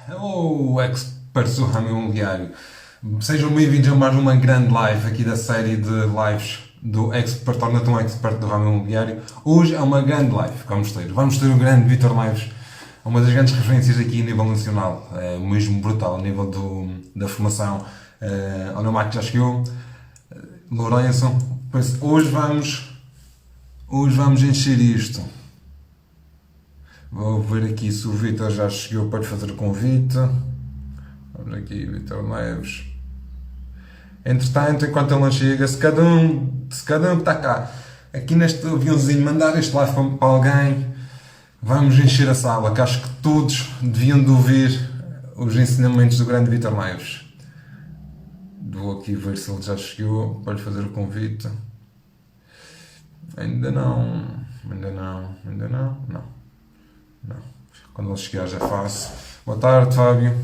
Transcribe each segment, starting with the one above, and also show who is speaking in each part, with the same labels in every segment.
Speaker 1: Hello, experts do ramo imobiliário. Sejam bem-vindos a mais uma grande live aqui da série de lives do Expert, torna-te um expert do ramo imobiliário. Hoje é uma grande live que vamos ter o grande Vitor Neves, uma das grandes referências aqui a nível nacional, mesmo brutal, a nível da formação. O Neomac já chegou, Lourenço. Pois, hoje vamos encher isto. Vou ver aqui se o Vitor já chegou para lhe fazer o convite. Vamos aqui, Vitor Neves. Entretanto, enquanto ele não chega, se cada um que está cá, aqui neste aviãozinho, mandar este live para alguém, vamos encher a sala, que acho que todos deviam de ouvir os ensinamentos do grande Vitor Neves. Vou aqui ver se ele já chegou para lhe fazer o convite. Ainda não. Não. Quando ele chegar já faço. Boa tarde, Fábio.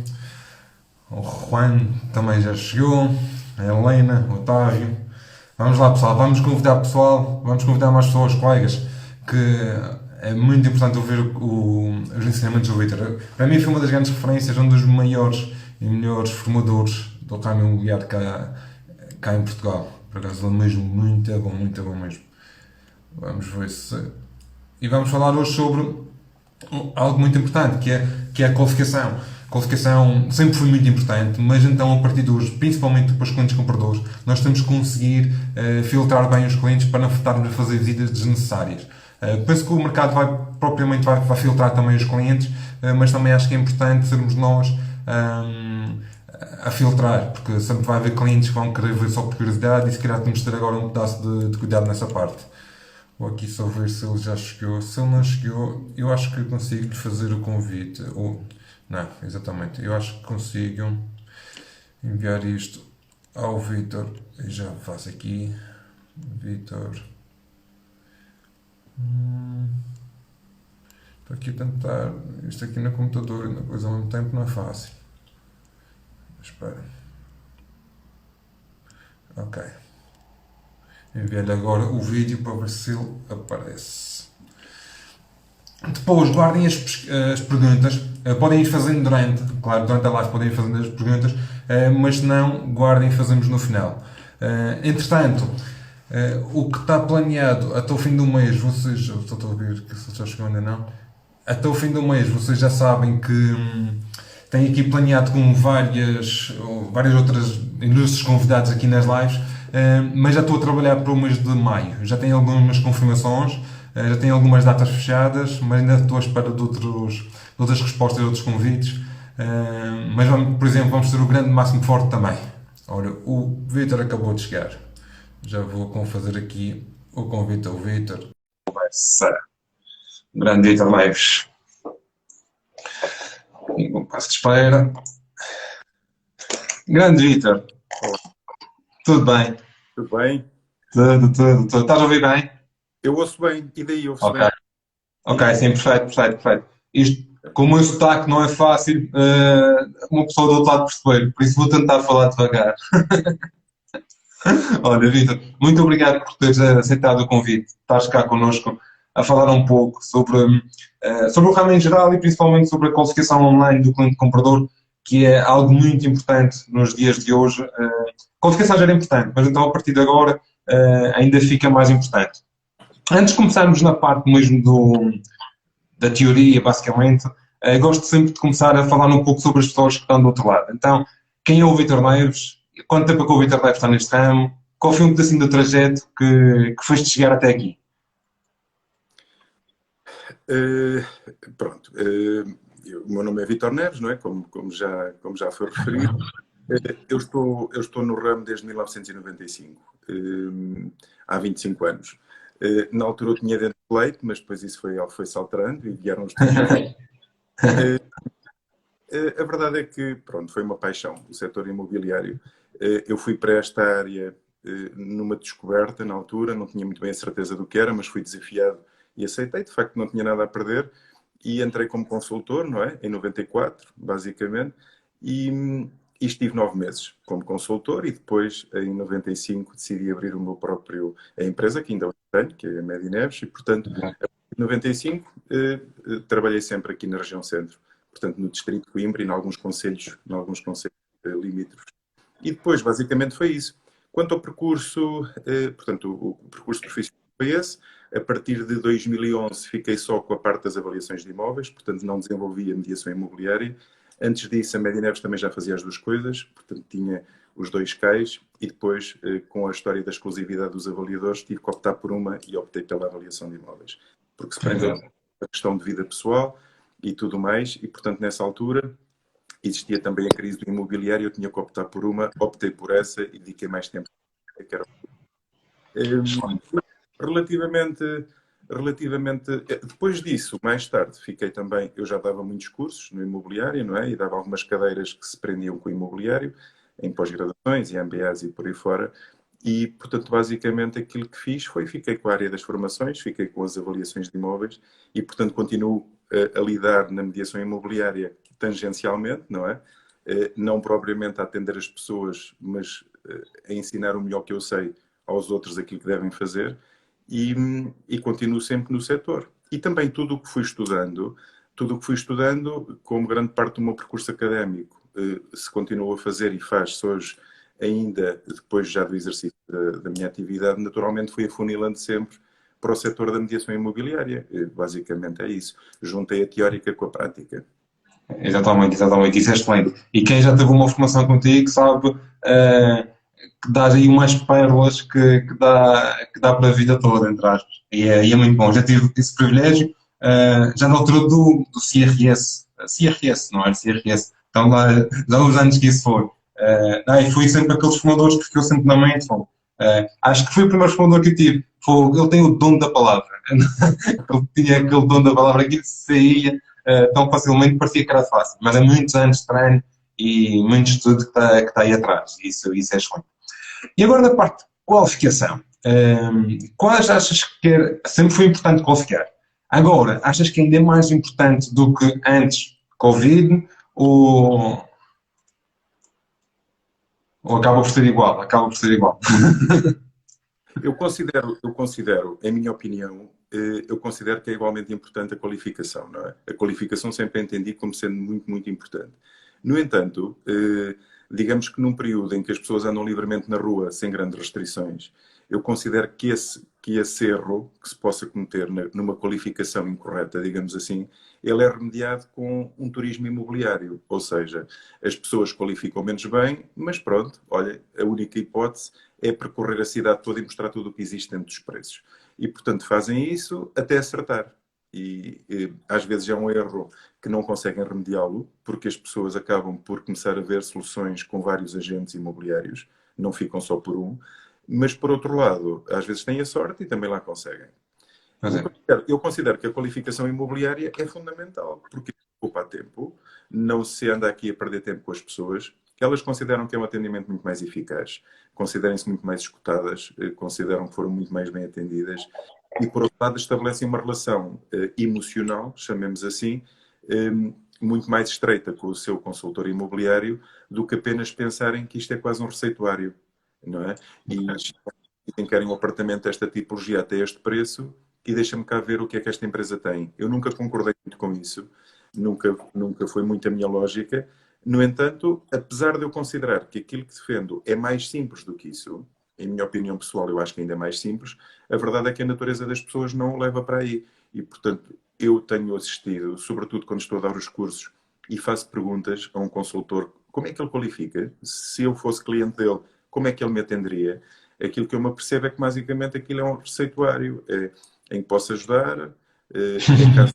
Speaker 1: O Juan também já chegou. A Helena, o Otávio. Vamos lá, pessoal. Vamos convidar mais pessoas, colegas, que é muito importante ouvir os ensinamentos do Vitor. Para mim foi uma das grandes referências, um dos maiores e melhores formadores do ramo imobiliário cá em Portugal. Por acaso é mesmo muito bom mesmo. Vamos ver se... E vamos falar hoje sobre algo muito importante, que é a qualificação. A qualificação sempre foi muito importante, mas então a partir de hoje, principalmente para os clientes compradores, nós temos que conseguir filtrar bem os clientes para não estarmos a fazer visitas desnecessárias. Penso que o mercado vai filtrar também os clientes, mas também acho que é importante sermos nós a filtrar, porque sempre vai haver clientes que vão querer ver só por curiosidade e se calhar temos de ter agora um pedaço de cuidado nessa parte. Vou aqui só ver se ele já chegou. Se ele não chegou, eu acho que consigo lhe fazer o convite. Não, exatamente. Eu acho que consigo enviar isto ao Vitor. E já faço aqui. Vitor. Estou aqui a tentar. Isto aqui no computador e na coisa ao mesmo tempo não é fácil. Espera. Ok. Enviar-lhe agora o vídeo para ver se ele aparece. Depois, guardem as perguntas. Podem ir fazendo durante a live podem ir fazendo as perguntas, mas se não, guardem e fazemos no final. Entretanto, o que está planeado até o fim do mês, vocês, eu estou a ver que se já chegou ainda não, até o fim do mês vocês já sabem que tenho aqui planeado com várias outras ilustres convidados aqui nas lives, mas já estou a trabalhar para o mês de maio. Já tenho algumas confirmações, já tenho algumas datas fechadas, mas ainda estou à espera de outras respostas, de outros convites. Mas, por exemplo, vamos ter o grande Máximo Forte também. Ora, o Vitor acabou de chegar. Já vou fazer aqui o convite ao Vitor. Conversa. Grande Vitor Neves. E um passo de espera. Grande Vitor. Tudo bem?
Speaker 2: Tudo bem?
Speaker 1: Tudo. Estás a ouvir bem?
Speaker 2: Eu ouço bem, e daí ouço
Speaker 1: Ok.
Speaker 2: bem.
Speaker 1: Ok, sim, perfeito. Isto, como o meu sotaque não é fácil, uma pessoa do outro lado perceber, por isso vou tentar falar devagar. Olha, Vitor, muito obrigado por teres aceitado o convite. Estás cá connosco a falar um pouco sobre o ramo em geral e principalmente sobre a qualificação online do cliente comprador, que é algo muito importante nos dias de hoje. A qualificação já era importante, mas então a partir de agora ainda fica mais importante. Antes de começarmos na parte mesmo da teoria, basicamente, gosto sempre de começar a falar um pouco sobre as pessoas que estão do outro lado. Então, quem é o Vitor Neves? Quanto tempo é que o Vitor Neves está neste ramo? Qual foi um pedacinho do trajeto que fez-te chegar até aqui?
Speaker 2: Eh, Pronto, o meu nome é Vítor Neves, não é? Como já foi referido. Eu estou no ramo desde 1995, há 25 anos. Na altura eu tinha dente de leite, mas depois isso foi-se alterando e vieram os tempos. A verdade é que, pronto, foi uma paixão, o setor imobiliário. Eu fui para esta área numa descoberta na altura, não tinha muito bem a certeza do que era, mas fui desafiado e aceitei, de facto não tinha nada a perder e entrei como consultor, não é? Em 94, basicamente, e, e estive 9 meses como consultor e depois, em 95, decidi abrir o meu próprio a empresa, que ainda hoje tenho, que é a Medineves, e portanto, em 95, trabalhei sempre aqui na região centro. portanto, no distrito de Coimbra e em alguns concelhos limítrofes. E depois, basicamente, foi isso. Quanto ao percurso, portanto, o percurso profissional foi esse. A partir de 2011 fiquei só com a parte das avaliações de imóveis, portanto não desenvolvia mediação imobiliária. Antes disso, a Medineves também já fazia as duas coisas, portanto tinha os dois CAIs e depois, com a história da exclusividade dos avaliadores, tive que optar por uma e optei pela avaliação de imóveis. Porque se prendeu a questão de vida pessoal e tudo mais, e portanto nessa altura existia também a crise do imobiliário, eu tinha que optar por uma, optei por essa e dediquei mais tempo. Que era... Relativamente, depois disso, mais tarde, fiquei também, eu já dava muitos cursos no imobiliário, não é? E dava algumas cadeiras que se prendiam com o imobiliário, em pós-graduações e MBAs e por aí fora. E, portanto, basicamente aquilo que fiz foi, fiquei com a área das formações, fiquei com as avaliações de imóveis e, portanto, continuo a lidar na mediação imobiliária tangencialmente, não é? Não propriamente a atender as pessoas, mas a ensinar o melhor que eu sei aos outros aquilo que devem fazer e continuo sempre no setor. E também tudo o que fui estudando, como grande parte do meu percurso académico, se continua a fazer e faz-se hoje, ainda depois já do exercício da minha atividade, naturalmente fui afunilando sempre para o setor da mediação imobiliária. Basicamente é isso. Juntei a teórica com a prática.
Speaker 1: Exatamente, exatamente. Isso é excelente. E quem já teve uma formação contigo sabe que dá aí umas pérolas que dá para a vida toda, entre aspas. E é muito bom. Já tive esse privilégio, já na altura do CRS. CRS, não é? CRS. Então lá, já há uns anos que isso foi. E fui sempre aqueles formadores que ficou sempre na mente. Acho que foi o primeiro formador que eu tive. Ele tem o dom da palavra. Ele tinha aquele dom da palavra que saía tão facilmente, parecia que era fácil. Mas é muitos anos de treino e muito estudo que está aí atrás. Isso é excelente. E agora da parte de qualificação. Quais achas que sempre foi importante qualificar? Agora, achas que ainda é mais importante do que antes Covid ou acaba por ser igual? Acaba por ser igual.
Speaker 2: Eu considero, em minha opinião, eu considero que é igualmente importante a qualificação, não é? A qualificação sempre entendi como sendo muito, muito importante. No entanto, digamos que num período em que as pessoas andam livremente na rua sem grandes restrições, eu considero que esse erro que se possa cometer numa qualificação incorreta, digamos assim, ele é remediado com um turismo imobiliário. Ou seja, as pessoas qualificam menos bem, mas pronto, olha, a única hipótese é percorrer a cidade toda e mostrar tudo o que existe dentro dos preços. E, portanto, fazem isso até acertar. E às vezes é um erro que não conseguem remediá-lo, porque as pessoas acabam por começar a ver soluções com vários agentes imobiliários, não ficam só por um. Mas, por outro lado, às vezes têm a sorte e também lá conseguem. Eu considero que a qualificação imobiliária é fundamental, porque ocupa tempo, não se anda aqui a perder tempo com as pessoas, elas consideram que é um atendimento muito mais eficaz, consideram-se muito mais escutadas, consideram que foram muito mais bem atendidas e, por outro lado, estabelecem uma relação emocional, chamemos assim, muito mais estreita com o seu consultor imobiliário do que apenas pensarem que isto é quase um receituário, não é? E querem um apartamento desta tipologia até este preço e deixa-me cá ver o que é que esta empresa tem. Eu nunca concordei muito com isso, nunca foi muito a minha lógica. No entanto, apesar de eu considerar que aquilo que defendo é mais simples do que isso, em minha opinião pessoal eu acho que ainda é mais simples, a verdade é que a natureza das pessoas não o leva para aí. E, portanto, eu tenho assistido, sobretudo quando estou a dar os cursos e faço perguntas a um consultor, como é que ele qualifica? Se eu fosse cliente dele, como é que ele me atenderia? Aquilo que eu me apercebo é que basicamente aquilo é um receituário em que posso ajudar, em caso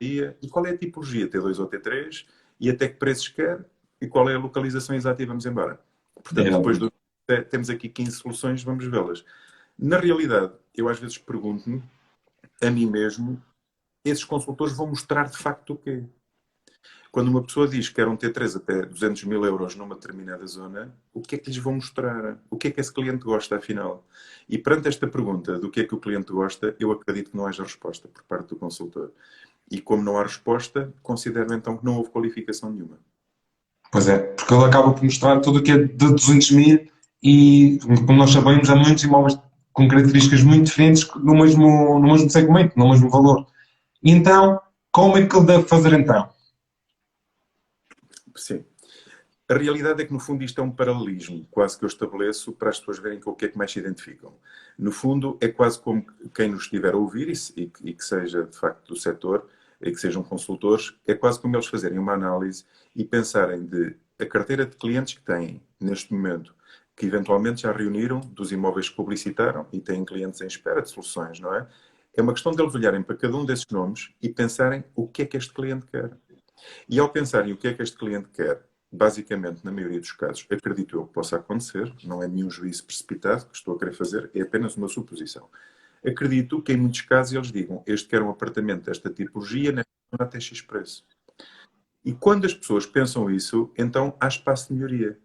Speaker 2: de e qual é a tipologia, T2 ou T3, e até que preços quer, e qual é a localização exata e vamos embora. Portanto, depois temos aqui 15 soluções, vamos vê-las. Na realidade, eu às vezes pergunto-me, a mim mesmo, esses consultores vão mostrar de facto o quê? Quando uma pessoa diz que quer um T3 até 200 mil euros numa determinada zona, o que é que lhes vão mostrar? O que é que esse cliente gosta, afinal? E perante esta pergunta do que é que o cliente gosta, eu acredito que não haja resposta por parte do consultor. E como não há resposta, considero então que não houve qualificação nenhuma.
Speaker 1: Pois é, porque ele acaba por mostrar tudo o que é de 200 mil e, como nós sabemos, há muitos imóveis com características muito diferentes no mesmo segmento, no mesmo valor. E então, como é que ele deve fazer então?
Speaker 2: Sim. A realidade é que, no fundo, isto é um paralelismo, quase que eu estabeleço para as pessoas verem com o que é que mais se identificam. No fundo, é quase como quem nos estiver a ouvir e que seja, de facto, do setor, e que sejam consultores, é quase como eles fazerem uma análise e pensarem de a carteira de clientes que têm, neste momento, que eventualmente já reuniram dos imóveis que publicitaram e têm clientes em espera de soluções, não é? É uma questão deles olharem para cada um desses nomes e pensarem o que é que este cliente quer. E ao pensarem o que é que este cliente quer, basicamente, na maioria dos casos, acredito eu que possa acontecer, não é nenhum juízo precipitado que estou a querer fazer, é apenas uma suposição. Acredito que em muitos casos eles digam, este quer um apartamento desta tipologia, nesta zona até X preço. E quando as pessoas pensam isso, então há espaço de melhoria.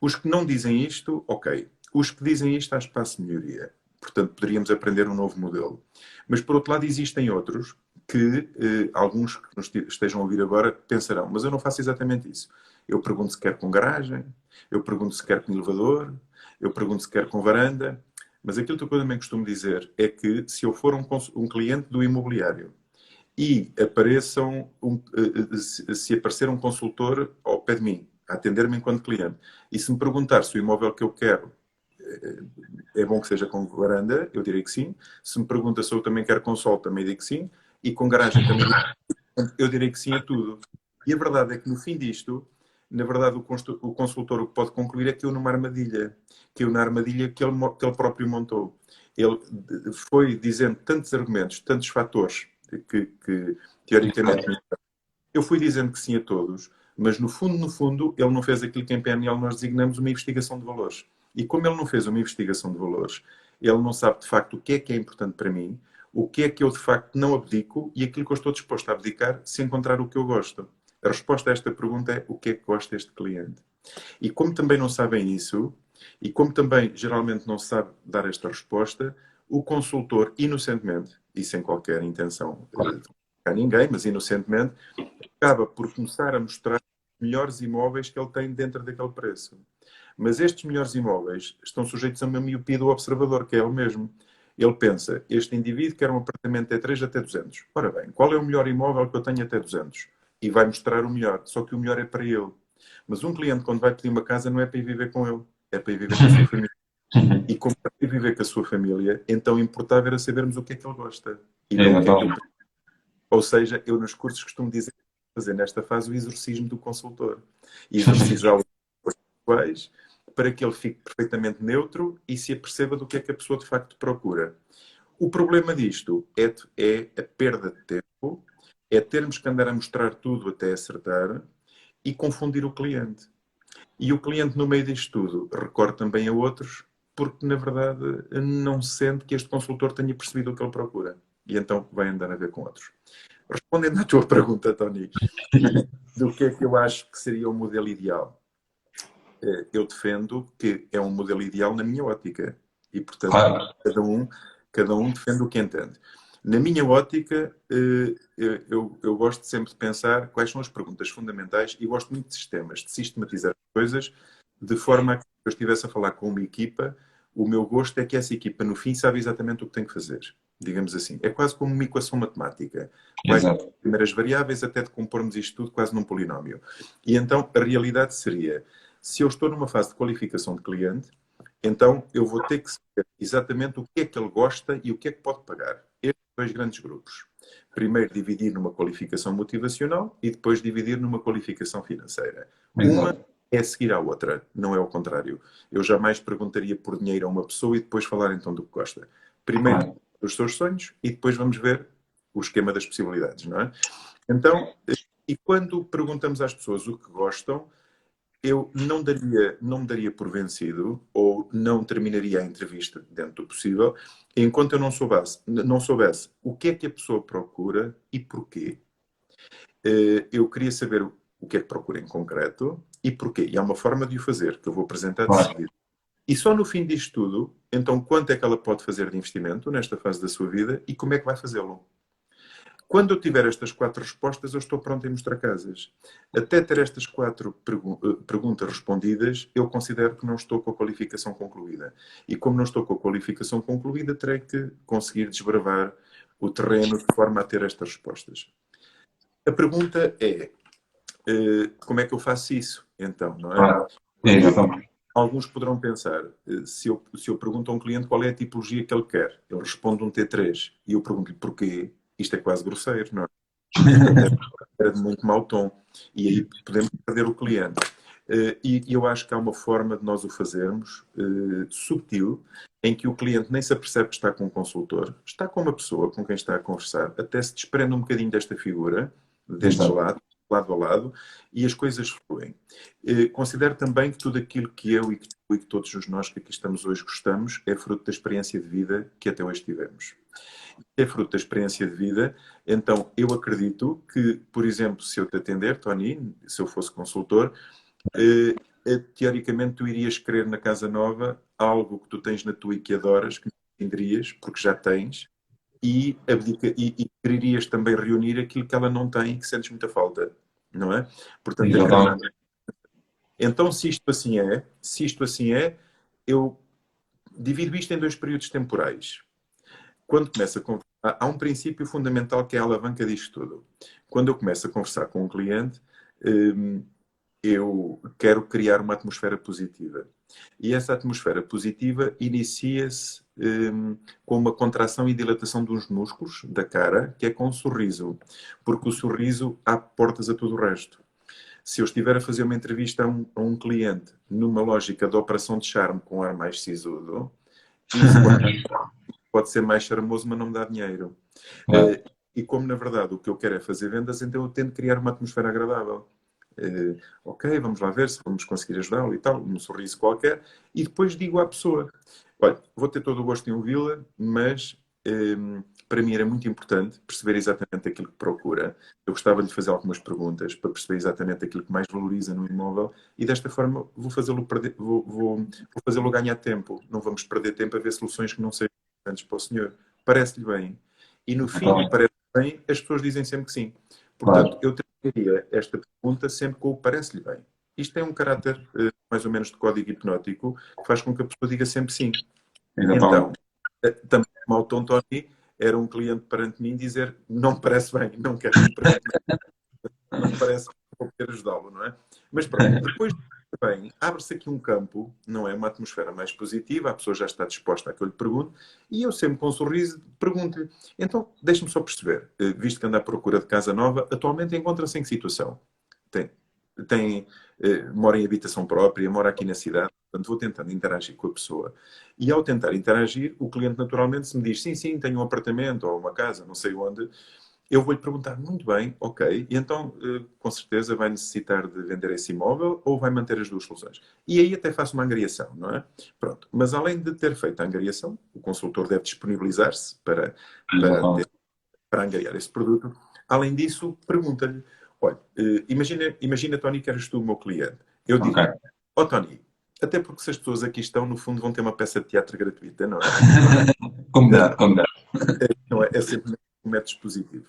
Speaker 2: Os que não dizem isto, ok. Os que dizem isto, há espaço de melhoria. Portanto, poderíamos aprender um novo modelo. Mas, por outro lado, existem outros que, alguns que nos estejam a ouvir agora, pensarão, mas eu não faço exatamente isso. Eu pergunto se quer com garagem, eu pergunto se quer com elevador, eu pergunto se quer com varanda. Mas aquilo que eu também costumo dizer é que, se eu for um cliente do imobiliário e se aparecer um consultor ao pé de mim, a atender-me enquanto cliente, e se me perguntar se o imóvel que eu quero é bom que seja com varanda, eu direi que sim. Se me pergunta se eu também quero com sol, também digo que sim. E com garagem também digo que sim. Eu direi que sim a tudo. E a verdade é que no fim disto, na verdade, o consultor o que pode concluir é que eu numa armadilha. Que eu na armadilha que ele próprio montou. Ele foi dizendo tantos argumentos, tantos fatores que teoricamente eu fui dizendo que sim a todos, mas no fundo, ele não fez aquilo que em PNL nós designamos uma investigação de valores. E como ele não fez uma investigação de valores, ele não sabe de facto o que é importante para mim, o que é que eu de facto não abdico e aquilo que eu estou disposto a abdicar se encontrar o que eu gosto. A resposta a esta pergunta é o que é que gosta este cliente. E como também não sabem isso, e como também geralmente não sabe dar esta resposta, o consultor, inocentemente, e sem qualquer intenção a ninguém, mas inocentemente, acaba por começar a mostrar os melhores imóveis que ele tem dentro daquele preço. Mas estes melhores imóveis estão sujeitos a uma miopia do observador, que é ele mesmo. Ele pensa, este indivíduo quer um apartamento T3 até 200. Ora bem, qual é o melhor imóvel que eu tenho até 200? E vai mostrar o melhor, só que o melhor é para ele. Mas um cliente, quando vai pedir uma casa, não é para ir viver com ele, é para ir viver com a sua família. E como é para ir viver com a sua família, então importava era sabermos o que é que ele gosta. E não o que é que ele... Ou seja, eu nos cursos costumo dizer, fazer nesta fase o exorcismo do consultor. E exorcizá-lo pessoais para que ele fique perfeitamente neutro e se aperceba do que é que a pessoa de facto procura. O problema disto é a perda de tempo, é termos que andar a mostrar tudo até acertar e confundir o cliente. E o cliente, no meio disto tudo, recorre também a outros, porque, na verdade, não sente que este consultor tenha percebido o que ele procura. E então vai andar a ver com outros. Respondendo à tua pergunta, Tony, do que é que eu acho que seria o modelo ideal? Eu defendo que é um modelo ideal na minha ótica. E, portanto,
Speaker 1: Claro.
Speaker 2: cada um defende o que entende. Na minha ótica, eu gosto sempre de pensar quais são as perguntas fundamentais e gosto muito de sistemas, de sistematizar coisas, de forma a que se eu estivesse a falar com uma equipa, o meu gosto é que essa equipa, no fim, sabe exatamente o que tem que fazer. Digamos assim. É quase como uma equação matemática. Quais são as
Speaker 1: Exato.
Speaker 2: primeiras variáveis até de compormos isto tudo quase num polinómio. E então, a realidade seria, se eu estou numa fase de qualificação de cliente, então eu vou ter que saber exatamente o que é que ele gosta e o que é que pode pagar. Estes dois grandes grupos. Primeiro dividir numa qualificação motivacional e depois dividir numa qualificação financeira. Uma
Speaker 1: Exato.
Speaker 2: é seguir à outra, não é o contrário. Eu jamais perguntaria por dinheiro a uma pessoa e depois falar então do que gosta. Primeiro
Speaker 1: Claro.
Speaker 2: os seus sonhos e depois vamos ver o esquema das possibilidades, não é? Então, e quando perguntamos às pessoas o que gostam, eu não me daria por vencido ou não terminaria a entrevista dentro do possível enquanto eu não soubesse o que é que a pessoa procura e porquê. Eu queria saber o que é que procura em concreto e porquê. E há uma forma de o fazer que eu vou apresentar de
Speaker 1: Claro.
Speaker 2: seguir. E só no fim disto tudo, então, quanto é que ela pode fazer de investimento nesta fase da sua vida e como é que vai fazê-lo? Quando eu tiver estas 4 respostas, eu estou pronto a mostrar casas. Até ter estas 4 perguntas respondidas, eu considero que não estou com a qualificação concluída. E como não estou com a qualificação concluída, terei que conseguir desbravar o terreno de forma a ter estas respostas. A pergunta é, Como é que eu faço isso, então, não é?
Speaker 1: Claro.
Speaker 2: Porque
Speaker 1: Exatamente.
Speaker 2: alguns poderão pensar, se eu pergunto a um cliente qual é a tipologia que ele quer, ele responde um T3 e eu pergunto-lhe porquê, isto é quase grosseiro, não é? É de muito mau tom. E aí podemos perder o cliente. E eu acho que há uma forma de nós o fazermos, subtil, em que o cliente nem se apercebe que está com um consultor, está com uma pessoa com quem está a conversar, até se desprende um bocadinho desta figura, destes
Speaker 1: Exato.
Speaker 2: lados, lado a lado, e as coisas fluem. Considero também que tudo aquilo que eu e que todos nós que aqui estamos hoje gostamos é fruto da experiência de vida que até hoje tivemos. É fruto da experiência de vida, então eu acredito que, por exemplo, se eu te atender, Tony, se eu fosse consultor, teoricamente tu irias querer na casa nova algo que tu tens na tua e que adoras, que não tenderias, porque já tens, e quererias também reunir aquilo que ela não tem e que sentes muita falta, não é? Portanto, a querer.
Speaker 1: Exatamente.
Speaker 2: Então, se isto assim é, eu divido isto em dois períodos temporais. Quando começo a conversar, há um princípio fundamental que é a alavanca disto tudo. Quando eu começo a conversar com um cliente, eu quero criar uma atmosfera positiva. E essa atmosfera positiva inicia-se com uma contração e dilatação dos músculos da cara, que é com um sorriso. Porque o sorriso abre portas a todo o resto. Se eu estiver a fazer uma entrevista a um cliente numa lógica de operação de charme com um ar mais sisudo, isso pode ser mais charmoso, mas não me dá dinheiro.
Speaker 1: Claro.
Speaker 2: E como, na verdade, o que eu quero é fazer vendas, então eu tento criar uma atmosfera agradável. Ok, vamos lá ver se vamos conseguir ajudá-lo e tal, um sorriso qualquer, e depois digo à pessoa: olha, vou ter todo o gosto em ouvi-la, mas para mim era muito importante perceber exatamente aquilo que procura. Eu gostava de lhe fazer algumas perguntas para perceber exatamente aquilo que mais valoriza no imóvel e desta forma vou fazê-lo vou fazê-lo ganhar tempo. Não vamos perder tempo a ver soluções que não sejam importantes para o senhor. Parece-lhe bem? E no fim do
Speaker 1: Exatamente.
Speaker 2: parece bem, as pessoas dizem sempre que sim. Portanto,
Speaker 1: Claro.
Speaker 2: eu terminaria esta pergunta sempre com o parece-lhe bem. Isto tem um caráter mais ou menos de código hipnótico que faz com que a pessoa diga sempre sim. Então,
Speaker 1: Exatamente.
Speaker 2: também como ao Tom Tony, era um cliente perante mim dizer não me parece bem, não quero que me pergunte, não me parece que vou poder ajudá-lo, não é? Mas pronto, depois bem, abre-se aqui um campo, não é? Uma atmosfera mais positiva, a pessoa já está disposta a que eu lhe pergunte, e eu sempre com um sorriso pergunto-lhe, então deixe-me só perceber, visto que anda à procura de casa nova, atualmente encontra-se em que situação? Tem, mora em habitação própria, mora aqui na cidade, portanto vou tentando interagir com a pessoa. E ao tentar interagir, o cliente naturalmente se me diz, sim, sim, tenho um apartamento ou uma casa, não sei onde, eu vou-lhe perguntar, muito bem, ok, e então com certeza vai necessitar de vender esse imóvel ou vai manter as duas soluções? E aí até faço uma angariação, não é? Pronto, mas além de ter feito a angariação, o consultor deve disponibilizar-se
Speaker 1: Exatamente.
Speaker 2: para angariar esse produto. Além disso, pergunta-lhe, olha, imagina, Tony, que eres tu o meu cliente. Eu
Speaker 1: Ok.
Speaker 2: digo, ó Tony, até porque se as pessoas aqui estão, no fundo, vão ter uma peça de teatro gratuita, não é?
Speaker 1: Combinado, combinado.
Speaker 2: Não é? É sempre um método positivo.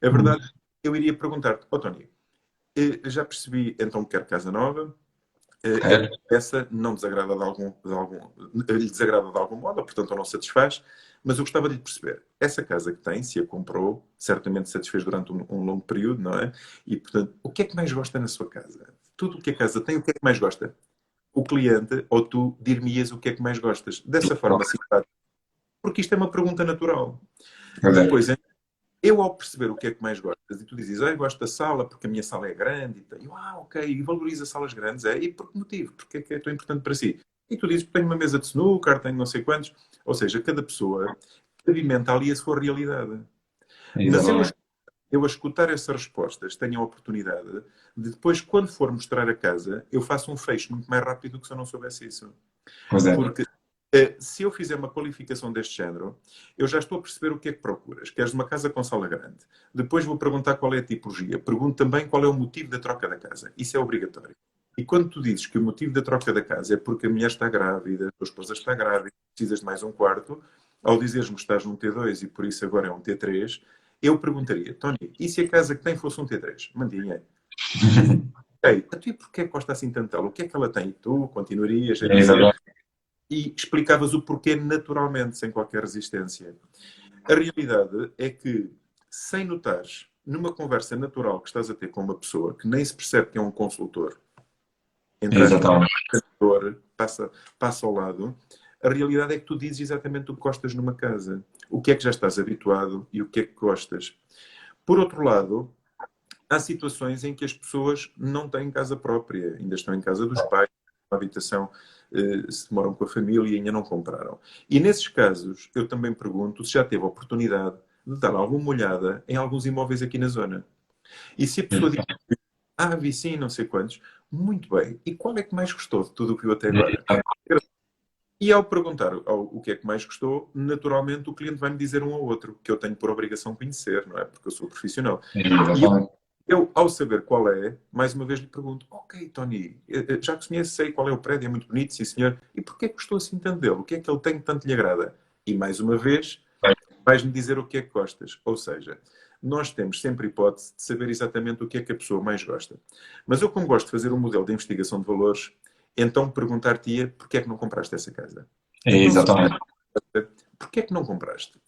Speaker 2: A verdade, eu iria perguntar-te, ó Tony, já percebi então que quer casa nova, esta
Speaker 1: Ok.
Speaker 2: peça não desagrada lhe desagrada de algum modo, ou portanto não satisfaz, mas eu gostava de lhe perceber, essa casa que tem, se a comprou, certamente satisfez durante um longo período, não é? E portanto, o que é que mais gosta na sua casa? Tudo o que a casa tem, o que é que mais gosta? O cliente ou tu dir-me-ias o que é que mais gostas? Dessa forma
Speaker 1: Ok.
Speaker 2: simpática, porque isto é uma pergunta natural.
Speaker 1: Ok.
Speaker 2: Depois, eu, ao perceber o que é que mais gostas, e tu dizes, eu gosto da sala porque a minha sala é grande, e tenho, ok, e valoriza salas grandes, e por que motivo? Porque é que é tão importante para si? E tu dizes, tenho uma mesa de snooker, tenho não sei quantos, ou seja, cada pessoa experimenta ali a sua realidade. Mas
Speaker 1: Exatamente.
Speaker 2: eu a escutar essas respostas, tenho a oportunidade de depois, quando for mostrar a casa, eu faço um fecho muito mais rápido do que se eu não soubesse isso.
Speaker 1: Pois é.
Speaker 2: Porque se eu fizer uma qualificação deste género, eu já estou a perceber o que é que procuras. Queres uma casa com sala grande. Depois vou perguntar qual é a tipologia. Pergunto também qual é o motivo da troca da casa. Isso é obrigatório. E quando tu dizes que o motivo da troca da casa é porque a mulher está grávida, a tua esposa está grávida, precisas de mais um quarto, ao dizeres-me que estás num T2 e por isso agora é um T3, eu perguntaria, Tony, e se a casa que tem fosse um T3? Mandinha. Ei, a tu e porquê que gosta assim tanto dela? O que é que ela tem? E tu continuarias a dizer
Speaker 1: Exatamente.
Speaker 2: e explicavas o porquê naturalmente, sem qualquer resistência. A realidade é que, sem notares numa conversa natural que estás a ter com uma pessoa que nem se percebe que é um consultor, entre aspas,
Speaker 1: Exatamente.
Speaker 2: consultor, passa ao lado, a realidade é que tu dizes exatamente o que gostas numa casa. O que é que já estás habituado e o que é que gostas. Por outro lado, há situações em que as pessoas não têm casa própria, ainda estão em casa dos pais, uma habitação, se moram com a família e ainda não compraram. E nesses casos, eu também pergunto se já teve a oportunidade de dar alguma olhada em alguns imóveis aqui na zona. E se a pessoa diz, vi sim, não sei quantos, muito bem. E qual é que mais gostou de tudo o que viu até agora? E ao perguntar o que é que mais gostou, naturalmente o cliente vai-me dizer um ao outro, que eu tenho por obrigação conhecer, não é? Porque eu sou profissional. E eu, ao saber qual é, mais uma vez lhe pergunto, ok, Tony, já que conheço, sei qual é o prédio, é muito bonito, sim senhor, e porquê que gostou assim tanto dele? O que é que ele tem que tanto lhe agrada? E mais uma vez, vais-me dizer o que é que gostas. Ou seja, nós temos sempre hipótese de saber exatamente o que é que a pessoa mais gosta. Mas eu, como gosto de fazer um modelo de investigação de valores, então perguntar-te-ia porquê é que não compraste essa casa? Então,
Speaker 1: Exatamente.
Speaker 2: porquê é que não compraste?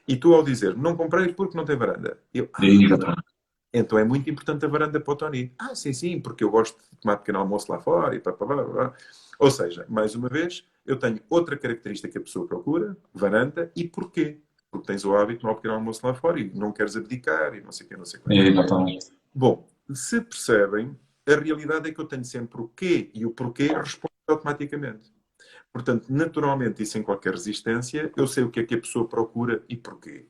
Speaker 2: E tu, ao dizer, não comprei porque não tem varanda. Eu,
Speaker 1: Exatamente.
Speaker 2: então é muito importante a varanda para o Tony. Sim, sim, porque eu gosto de tomar pequeno almoço lá fora e pá, pá, pá, pá. Ou seja, mais uma vez, eu tenho outra característica que a pessoa procura, varanda, e porquê? Porque tens o hábito de tomar um pequeno almoço lá fora e não queres abdicar e não sei o quê, não sei quanto.
Speaker 1: Exatamente.
Speaker 2: Bom, se percebem, a realidade é que eu tenho sempre o quê e o porquê respondo automaticamente. Portanto, naturalmente e sem qualquer resistência, eu sei o que é que a pessoa procura e porquê.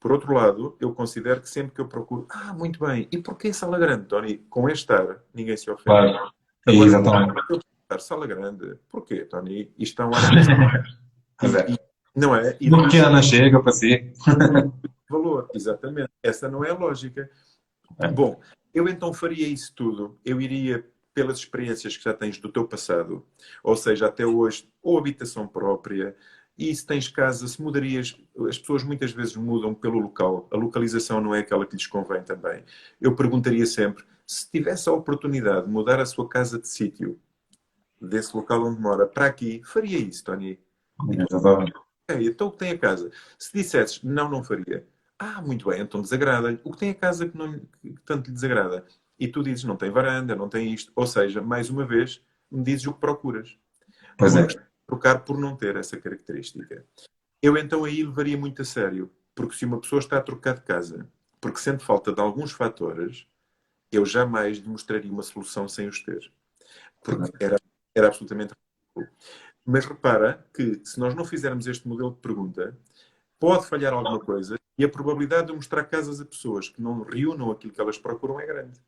Speaker 2: Por outro lado, eu considero que sempre que eu procuro, muito bem, e porquê sala grande, Tony? Com este ar, ninguém se ofende.
Speaker 1: Claro.
Speaker 2: Agora,
Speaker 1: Exatamente.
Speaker 2: eu perguntar, sala grande, porquê, Tony? Isto é um ar acondicionado.
Speaker 1: Pois é.
Speaker 2: Não é? E
Speaker 1: Uma
Speaker 2: diz
Speaker 1: pequena chega para si.
Speaker 2: valor, exatamente. Essa não é a lógica.
Speaker 1: É.
Speaker 2: Bom, eu então faria isso tudo. Eu iria pelas experiências que já tens do teu passado, ou seja, até hoje, ou habitação própria, e se tens casa, se mudarias, as pessoas muitas vezes mudam pelo local, a localização não é aquela que lhes convém também. Eu perguntaria sempre, se tivesse a oportunidade de mudar a sua casa de sítio, desse local onde mora, para aqui, faria isso, Tony? E tu,
Speaker 1: Exatamente.
Speaker 2: então o que tem a casa? Se dissesses, não, não faria. Muito bem, então desagrada-lhe. O que tem a casa que, não, que tanto lhe desagrada? E tu dizes, não tem varanda, não tem isto. Ou seja, mais uma vez, me dizes o que procuras.
Speaker 1: Pois é.
Speaker 2: Porque trocar por não ter essa característica. Eu então aí levaria muito a sério. Porque se uma pessoa está a trocar de casa porque sente falta de alguns fatores, eu jamais lhe mostraria uma solução sem os ter. Porque era absolutamente ridículo. Mas repara que se nós não fizermos este modelo de pergunta, pode falhar alguma coisa e a probabilidade de eu mostrar casas a pessoas que não reúnam aquilo que elas procuram é grande.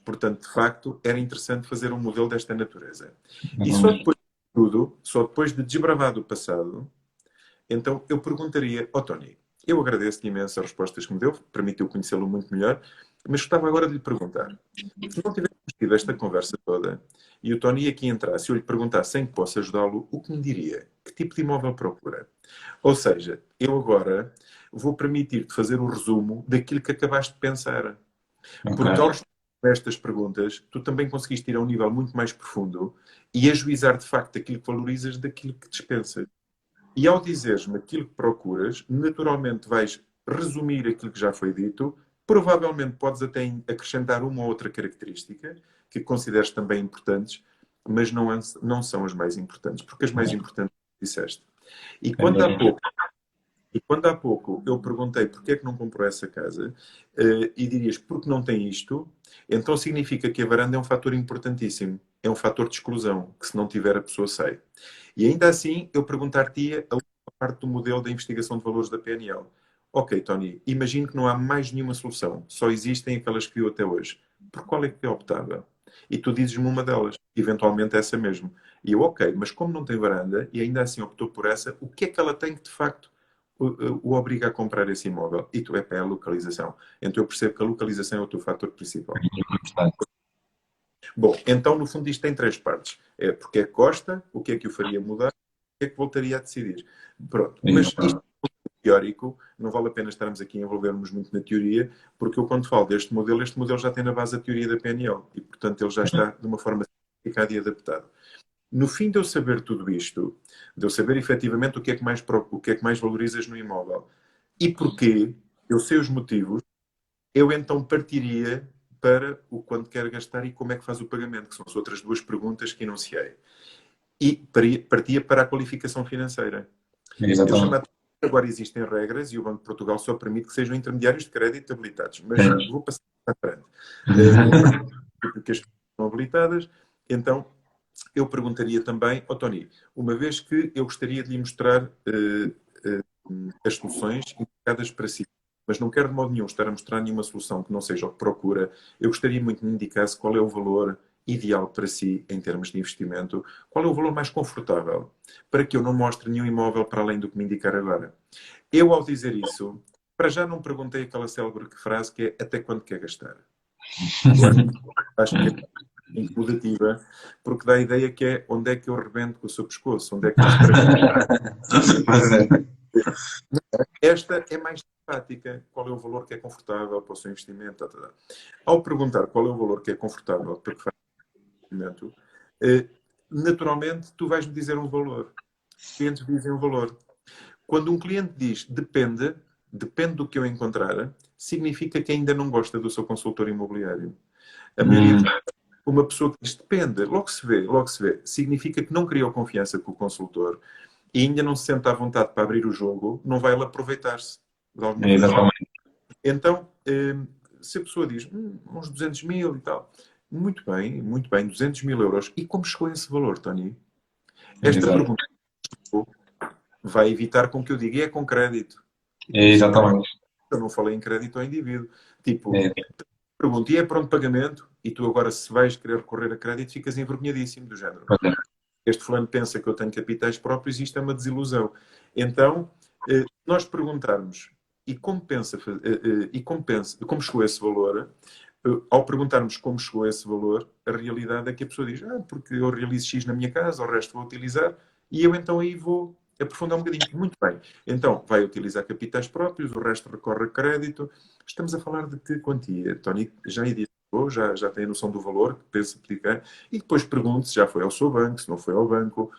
Speaker 2: Portanto, de facto, era interessante fazer um modelo desta natureza. E só depois de tudo, só depois de desbravar do passado, então eu perguntaria, Tony, eu agradeço-lhe imenso as respostas que me deu, permitiu conhecê-lo muito melhor, mas gostava agora de lhe perguntar, se não tivéssemos tido esta conversa toda e o Tony aqui entrasse e eu lhe perguntasse em que posso ajudá-lo, o que me diria? Que tipo de imóvel procura? Ou seja, eu agora vou permitir-te fazer o resumo daquilo que acabaste de pensar. Porque ao responder a estas perguntas, tu também conseguiste ir a um nível muito mais profundo e ajuizar de facto aquilo que valorizas daquilo que dispensas. E ao dizeres-me aquilo que procuras, naturalmente vais resumir aquilo que já foi dito, provavelmente podes até acrescentar uma ou outra característica que consideres também importantes, mas não são as mais importantes, porque as mais importantes disseste. E quando há pouco eu perguntei porque é que não comprou essa casa, e dirias porque não tem isto, então significa que a varanda é um fator importantíssimo. É um fator de exclusão, que se não tiver a pessoa sai. E ainda assim, eu perguntar-te a última parte do modelo da investigação de valores da PNL. Ok, Tony, imagino que não há mais nenhuma solução. Só existem aquelas que viu até hoje. Por qual é que é optável? E tu dizes-me uma delas. Eventualmente essa mesmo. E eu, ok, mas como não tem varanda e ainda assim optou por essa, o que é que ela tem que de facto o obriga a comprar esse imóvel? E tu é para a localização. Então eu percebo que a localização é o teu fator principal. Bom, então no fundo isto tem três partes. É porque é que gosta, o que é que o faria mudar, o que é que voltaria a decidir. Pronto, mas isto é teórico, não vale a pena estarmos aqui a envolvermos muito na teoria, porque eu quando falo deste modelo, este modelo já tem na base a teoria da PNL e portanto ele já está de uma forma simplificada e adaptado. No fim de eu saber tudo isto, de eu saber efetivamente o que é que mais valorizas no imóvel e porquê, eu sei os motivos, eu então partiria para o quanto quer gastar e como é que faz o pagamento, que são as outras duas perguntas que enunciei. E partia para a qualificação financeira. Eu chamo a
Speaker 1: Exatamente.
Speaker 2: atenção que agora existem regras e o Banco de Portugal só permite que sejam intermediários de crédito habilitados, mas
Speaker 1: Sim.
Speaker 2: vou passar à frente. Vou partir porque as pessoas estão habilitadas, então eu perguntaria também, Tony, uma vez que eu gostaria de lhe mostrar as soluções indicadas para si, mas não quero de modo nenhum estar a mostrar nenhuma solução que não seja o que procura, eu gostaria muito de me indicasse qual é o valor ideal para si em termos de investimento, qual é o valor mais confortável, para que eu não mostre nenhum imóvel para além do que me indicar agora. Eu, ao dizer isso, para já não perguntei aquela célebre frase que é até quando quer gastar. Acho que é incomodativa, porque dá a ideia que é onde é que eu rebento com o seu pescoço, onde é que eu estrago.
Speaker 1: Pois é.
Speaker 2: Esta é mais simpática. Qual é o valor que é confortável para o seu investimento? Tá, tá, tá. Ao perguntar qual é o valor que é confortável para que faça o investimento, naturalmente tu vais-me dizer um valor. Os clientes dizem um valor. Quando um cliente diz depende, depende do que eu encontrar, significa que ainda não gosta do seu consultor imobiliário. A maioria de uma pessoa que diz depende, logo se vê, logo se vê, significa que não criou confiança com o consultor e ainda não se sente à vontade para abrir o jogo, não vai ele aproveitar-se de alguma coisa.
Speaker 1: Exatamente.
Speaker 2: Então, se a pessoa diz uns 200 mil e tal, muito bem, 200 mil euros. E como chegou a esse valor, Tony? Esta
Speaker 1: Exato.
Speaker 2: pergunta vai evitar com que eu diga, e é com crédito.
Speaker 1: Exatamente.
Speaker 2: Eu não falei em crédito ao indivíduo. Tipo,
Speaker 1: É,
Speaker 2: pergunto, e é pronto pagamento? E tu agora, se vais querer recorrer a crédito, ficas envergonhadíssimo do género.
Speaker 1: pois é.
Speaker 2: Este fulano pensa que eu tenho capitais próprios e isto é uma desilusão. Então, nós perguntarmos como chegou a esse valor, ao perguntarmos como chegou a esse valor, a realidade é que a pessoa diz, porque eu realizo X na minha casa, o resto vou utilizar, e eu então aí vou aprofundar um bocadinho. Muito bem. Então, vai utilizar capitais próprios, o resto recorre a crédito. Estamos a falar de que quantia? Tony já identificou, já tem a noção do valor que pensa pedir, e depois pergunto se já foi ao seu banco, se não foi ao banco,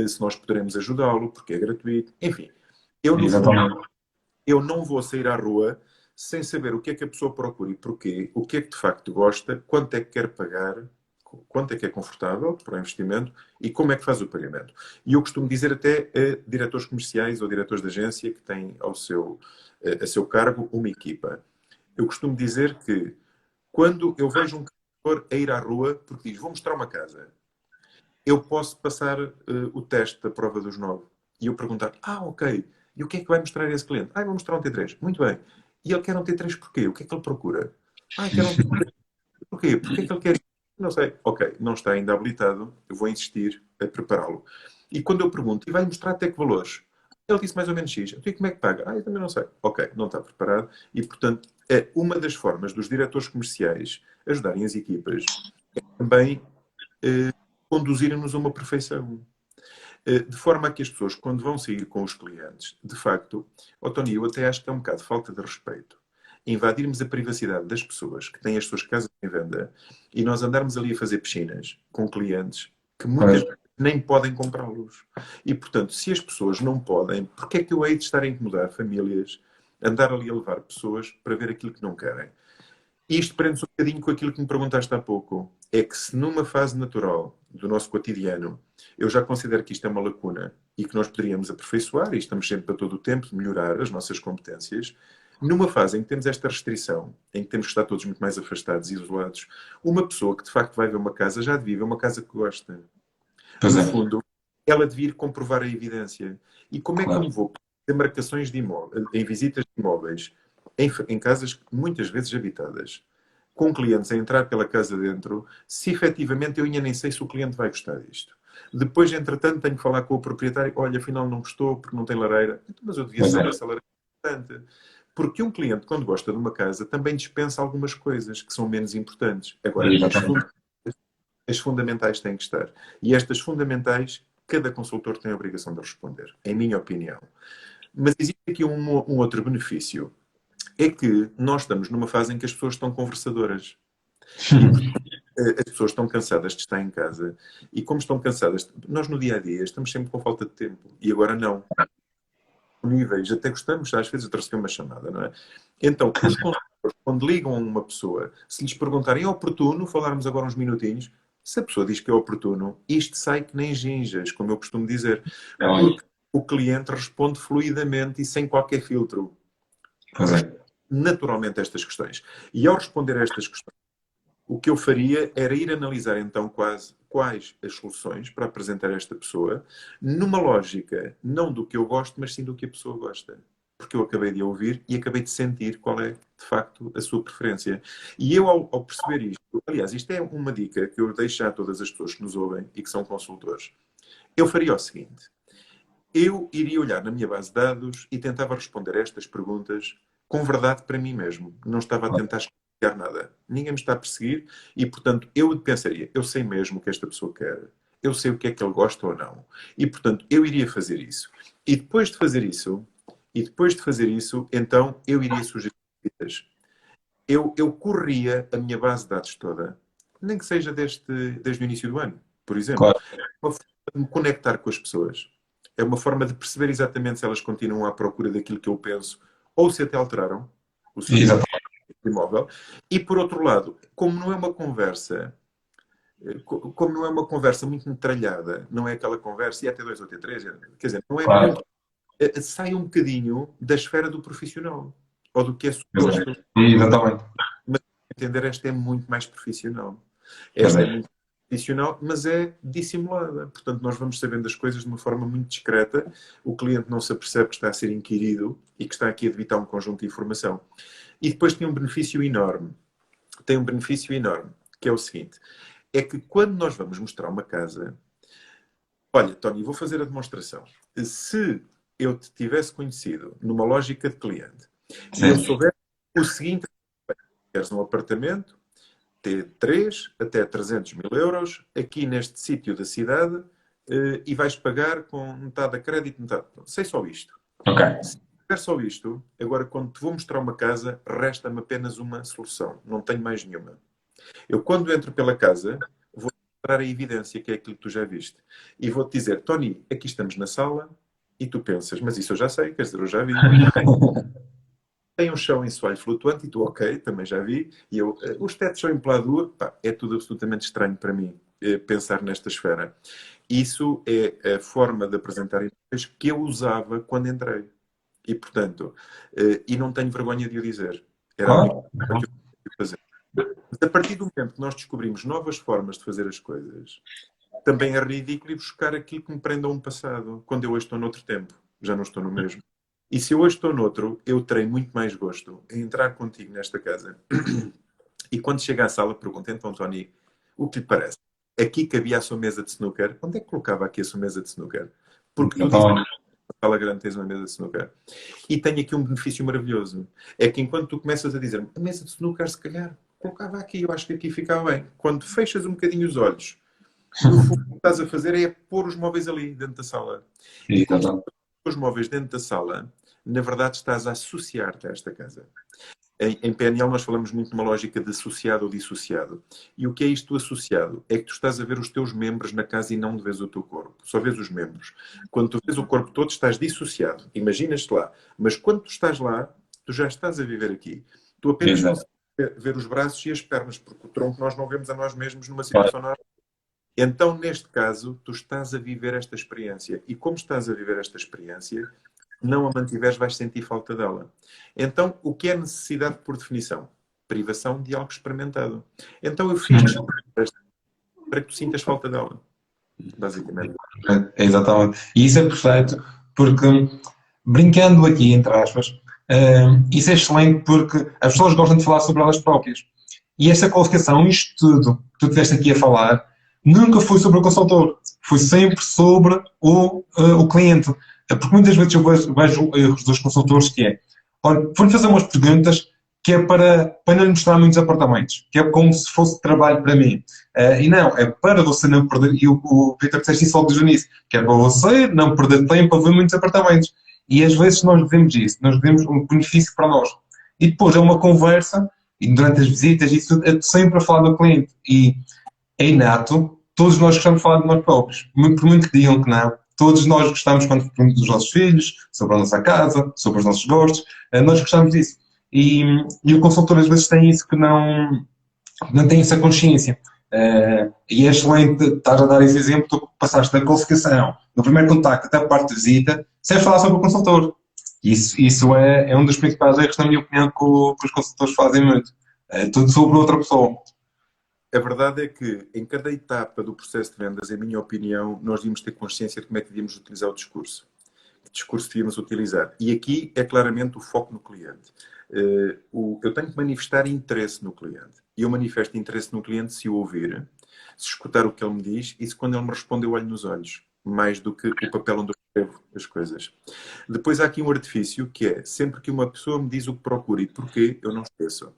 Speaker 2: se nós poderemos ajudá-lo, porque é gratuito. Enfim, eu no fundo,
Speaker 1: Exatamente.
Speaker 2: eu não vou sair à rua sem saber o que é que a pessoa procura e porquê, o que é que de facto gosta, quanto é que quer pagar, quanto é que é confortável para o investimento e como é que faz o pagamento. E eu costumo dizer até a diretores comerciais ou diretores de agência que têm a seu cargo uma equipa. Eu costumo dizer que quando eu vejo um cliente a ir à rua porque diz, vou mostrar uma casa, eu posso passar o teste da prova dos 9 e eu perguntar, ok, e o que é que vai mostrar esse cliente? Vou mostrar um T3. Muito bem. E ele quer um T3 porquê? O que é que ele procura? Quer um T3 porquê? Porquê é que ele quer? Não sei. Ok, não está ainda habilitado, eu vou insistir a prepará-lo. E quando eu pergunto, e vai mostrar até que valores? Ele disse mais ou menos X. Então, e como é que paga? Eu também não sei. Ok, não está preparado. E, portanto, é uma das formas dos diretores comerciais ajudarem as equipas também conduzirem-nos a uma perfeição. De forma a que as pessoas, quando vão sair com os clientes, de facto, Tony, eu até acho que é um bocado de falta de respeito invadirmos a privacidade das pessoas que têm as suas casas em venda e nós andarmos ali a fazer piscinas com clientes que muitas
Speaker 1: Pois.
Speaker 2: vezes nem podem comprá-los. E, portanto, se as pessoas não podem, porque é que eu hei de estar a incomodar famílias, andar ali a levar pessoas para ver aquilo que não querem? Isto prende-se um bocadinho com aquilo que me perguntaste há pouco. É que se numa fase natural do nosso cotidiano eu já considero que isto é uma lacuna e que nós poderíamos aperfeiçoar, e estamos sempre para todo o tempo melhorar as nossas competências, numa fase em que temos esta restrição, em que temos que estar todos muito mais afastados e isolados, uma pessoa que de facto vai ver uma casa já devia ver uma casa que gosta.
Speaker 1: Pois
Speaker 2: No
Speaker 1: é.
Speaker 2: fundo, ela devia ir comprovar a evidência. E como é que eu
Speaker 1: Claro.
Speaker 2: me vou fazer marcações de imóveis, em visitas de imóveis, em casas muitas vezes habitadas, com clientes a entrar pela casa dentro, se efetivamente eu ainda nem sei se o cliente vai gostar disto. Depois, entretanto, tenho que falar com o proprietário. Olha, afinal não gostou porque não tem lareira. Então, mas eu devia
Speaker 1: Pois é.
Speaker 2: saber essa lareira é importante. Porque um cliente, quando gosta de uma casa, também dispensa algumas coisas que são menos importantes. Agora,
Speaker 1: Exatamente.
Speaker 2: as fundamentais têm que estar. E estas fundamentais, cada consultor tem a obrigação de responder, em minha opinião. Mas existe aqui um outro benefício. É que nós estamos numa fase em que as pessoas estão conversadoras. As pessoas estão cansadas de estar em casa. E como estão cansadas, nós no dia a dia estamos sempre com falta de tempo. E agora não. Níveis, até gostamos às vezes de receber uma chamada, não é? Então, os consultores quando ligam a uma pessoa, se lhes perguntarem é oportuno falarmos agora uns minutinhos, se a pessoa diz que é oportuno, isto sai que nem ginjas, como eu costumo dizer, porque o cliente responde fluidamente e sem qualquer filtro.
Speaker 1: Pois é.
Speaker 2: Naturalmente estas questões. E ao responder a estas questões, o que eu faria era ir analisar então quais as soluções para apresentar a esta pessoa, numa lógica não do que eu gosto, mas sim do que a pessoa gosta. Porque eu acabei de a ouvir e acabei de sentir qual é, de facto, a sua preferência. E eu, ao perceber isto, aliás, isto é uma dica que eu deixo a todas as pessoas que nos ouvem e que são consultores. Eu faria o seguinte: eu iria olhar na minha base de dados e tentava responder a estas perguntas com verdade para mim mesmo. Não estava a tentar explicar nada. Ninguém me está a perseguir e, portanto, eu pensaria, eu sei mesmo o que esta pessoa quer. Eu sei o que é que ele gosta ou não. E, portanto, eu iria fazer isso. E depois de fazer isso, então, eu iria sugerir visitas. Eu corria a minha base de dados toda, nem que seja desde o início do ano, por exemplo.
Speaker 1: Claro.
Speaker 2: Uma forma de me conectar com as pessoas. É uma forma de perceber exatamente se elas continuam à procura daquilo que eu penso ou se até alteraram o seu imóvel. E, por outro lado, como não é uma conversa muito metralhada, não é aquela conversa, e até dois ou até três, quer dizer, não é
Speaker 1: Claro.
Speaker 2: muito, sai um bocadinho da esfera do profissional, ou do que é suposto.
Speaker 1: Exatamente.
Speaker 2: Mas, entender, esta é muito mais profissional. Esta é muito profissional, mas é dissimulada. Portanto, nós vamos sabendo as coisas de uma forma muito discreta. O cliente não se apercebe que está a ser inquirido e que está aqui a debitar um conjunto de informação. E depois tem um benefício enorme. Tem um benefício enorme, que é o seguinte. É que quando nós vamos mostrar uma casa... Olha, Tony, vou fazer a demonstração. Se eu te tivesse conhecido numa lógica de cliente e eu soubesse o seguinte: queres um apartamento, T3 até 300 mil euros, aqui neste sítio da cidade, e vais pagar com metade a crédito, metade... Sei só isto.
Speaker 1: Ok.
Speaker 2: Se tiver só isto, agora quando te vou mostrar uma casa, resta-me apenas uma solução. Não tenho mais nenhuma. Eu, quando entro pela casa, vou mostrar a evidência, que é aquilo que tu já viste. E vou-te dizer, Tony, aqui estamos na sala, e tu pensas, mas isso eu já sei, quer dizer, eu já vi. Tem um chão em soalho flutuante, e tu, ok, também já vi. E eu, os tetos são em pladur, pá, é tudo absolutamente estranho para mim, pensar nesta esfera. Isso é a forma de apresentar imóveis que eu usava quando entrei. E, portanto, e não tenho vergonha de o dizer. Era a única coisa que eu queria fazer. Mas a partir do momento que nós descobrimos novas formas de fazer as coisas, também é ridículo ir buscar aquilo que me prenda a um passado, quando eu hoje estou noutro tempo. Já não estou no mesmo. E se eu hoje estou noutro, eu terei muito mais gosto em entrar contigo nesta casa. E quando chega à sala, pergunto, então, Tony, o que lhe parece? Aqui cabia a sua mesa de snooker. Onde é que colocava aqui a sua mesa de snooker? Porque tu dizes, na sala grande tens uma mesa de snooker. E tenho aqui um benefício maravilhoso. É que enquanto tu começas a dizer, a mesa de snooker, se calhar, colocava aqui, eu acho que aqui ficava bem. Quando fechas um bocadinho os olhos, no fundo, o que estás a fazer é pôr os móveis ali, dentro da sala. E quando estás a pôr os móveis dentro da sala, na verdade estás a associar-te a esta casa. Em PNL nós falamos muito numa lógica de associado ou dissociado. E o que é isto associado? É que tu estás a ver os teus membros na casa e não vês o teu corpo. Só vês os membros. Quando tu vês o corpo todo, estás dissociado. Imaginas-te lá. Mas quando tu estás lá, tu já estás a viver aqui. Tu apenas consegues ver os braços e as pernas, porque o tronco nós não vemos a nós mesmos numa situação normal. Então, neste caso, tu estás a viver esta experiência. E como estás a viver esta experiência, não a mantiveres, vais sentir falta dela. Então, o que é necessidade por definição? Privação de algo experimentado. Então, eu fiz para que tu sintas falta dela. Basicamente.
Speaker 1: Exatamente. E isso é perfeito, porque, brincando aqui, entre aspas, isso é excelente porque as pessoas gostam de falar sobre elas próprias. E esta qualificação, isto tudo que tu estiveste aqui a falar, nunca foi sobre o consultor. Foi sempre sobre o cliente. Porque muitas vezes eu vejo erros dos consultores que é, olha, vou-lhe fazer umas perguntas que é para não lhe mostrar muitos apartamentos, que é como se fosse trabalho para mim. E não, é para você não perder, e o Vítor disseste isso logo desde o início, que é para você não perder tempo a ver muitos apartamentos. E às vezes nós vemos isso, nós vemos um benefício para nós. E depois é uma conversa, e durante as visitas, isso é sempre a falar do cliente. E é inato, todos nós gostamos de falar de nós próprios, por muito que digam que não. Todos nós gostamos quando falamos dos nossos filhos, sobre a nossa casa, sobre os nossos gostos, nós gostamos disso. E, e o consultor às vezes tem isso que não tem essa consciência. E é excelente estar a dar esse exemplo, tu passaste da qualificação, do primeiro contacto até a parte de visita, sem falar sobre o consultor. Isso é um dos principais erros, na minha opinião, que os consultores fazem muito. É tudo sobre outra pessoa.
Speaker 2: A verdade é que em cada etapa do processo de vendas, em minha opinião, nós devíamos ter consciência de como é que devíamos utilizar o discurso. Que discurso devíamos utilizar. E aqui é claramente o foco no cliente. Eu tenho que manifestar interesse no cliente. E eu manifesto interesse no cliente se o ouvir, se escutar o que ele me diz e se quando ele me responde eu olho nos olhos. Mais do que o papel onde eu escrevo as coisas. Depois há aqui um artifício que é, sempre que uma pessoa me diz o que procura e porquê, eu não esqueço.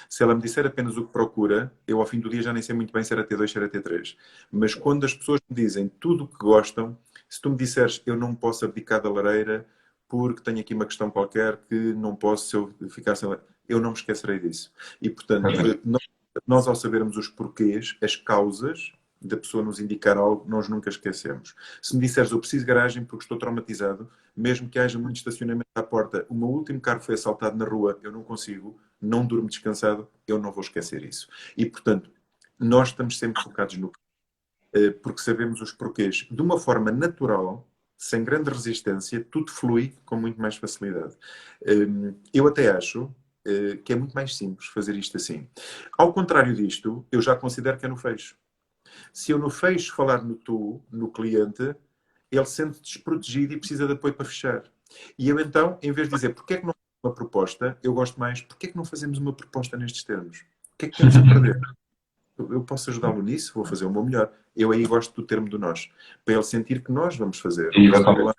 Speaker 2: Se ela me disser apenas o que procura, eu ao fim do dia já nem sei muito bem se era T2, se era T3. Mas quando as pessoas me dizem tudo o que gostam, se tu me disseres eu não posso abdicar da lareira porque tenho aqui uma questão qualquer que não posso se eu ficar sem lareira, eu não me esquecerei disso. E portanto, nós ao sabermos os porquês, as causas da pessoa nos indicar algo, nós nunca esquecemos. Se me disseres eu preciso de garagem porque estou traumatizado, mesmo que haja muito estacionamento à porta, o meu último carro foi assaltado na rua, eu não consigo, não durmo descansado, eu não vou esquecer isso. E, portanto, nós estamos sempre focados no porque sabemos os porquês. De uma forma natural, sem grande resistência, tudo flui com muito mais facilidade. Eu até acho que é muito mais simples fazer isto assim. Ao contrário disto, eu já considero que é no fecho. Se eu no fecho falar no tu, no cliente, ele sente desprotegido e precisa de apoio para fechar. E eu então, em vez de dizer porque é que não fazemos uma proposta, eu gosto mais, porque é que não fazemos uma proposta nestes termos? O que é que temos a perder? Eu posso ajudá-lo nisso, vou fazer o meu melhor. Eu aí gosto do termo do nós, para ele sentir que nós vamos fazer.
Speaker 1: Exatamente.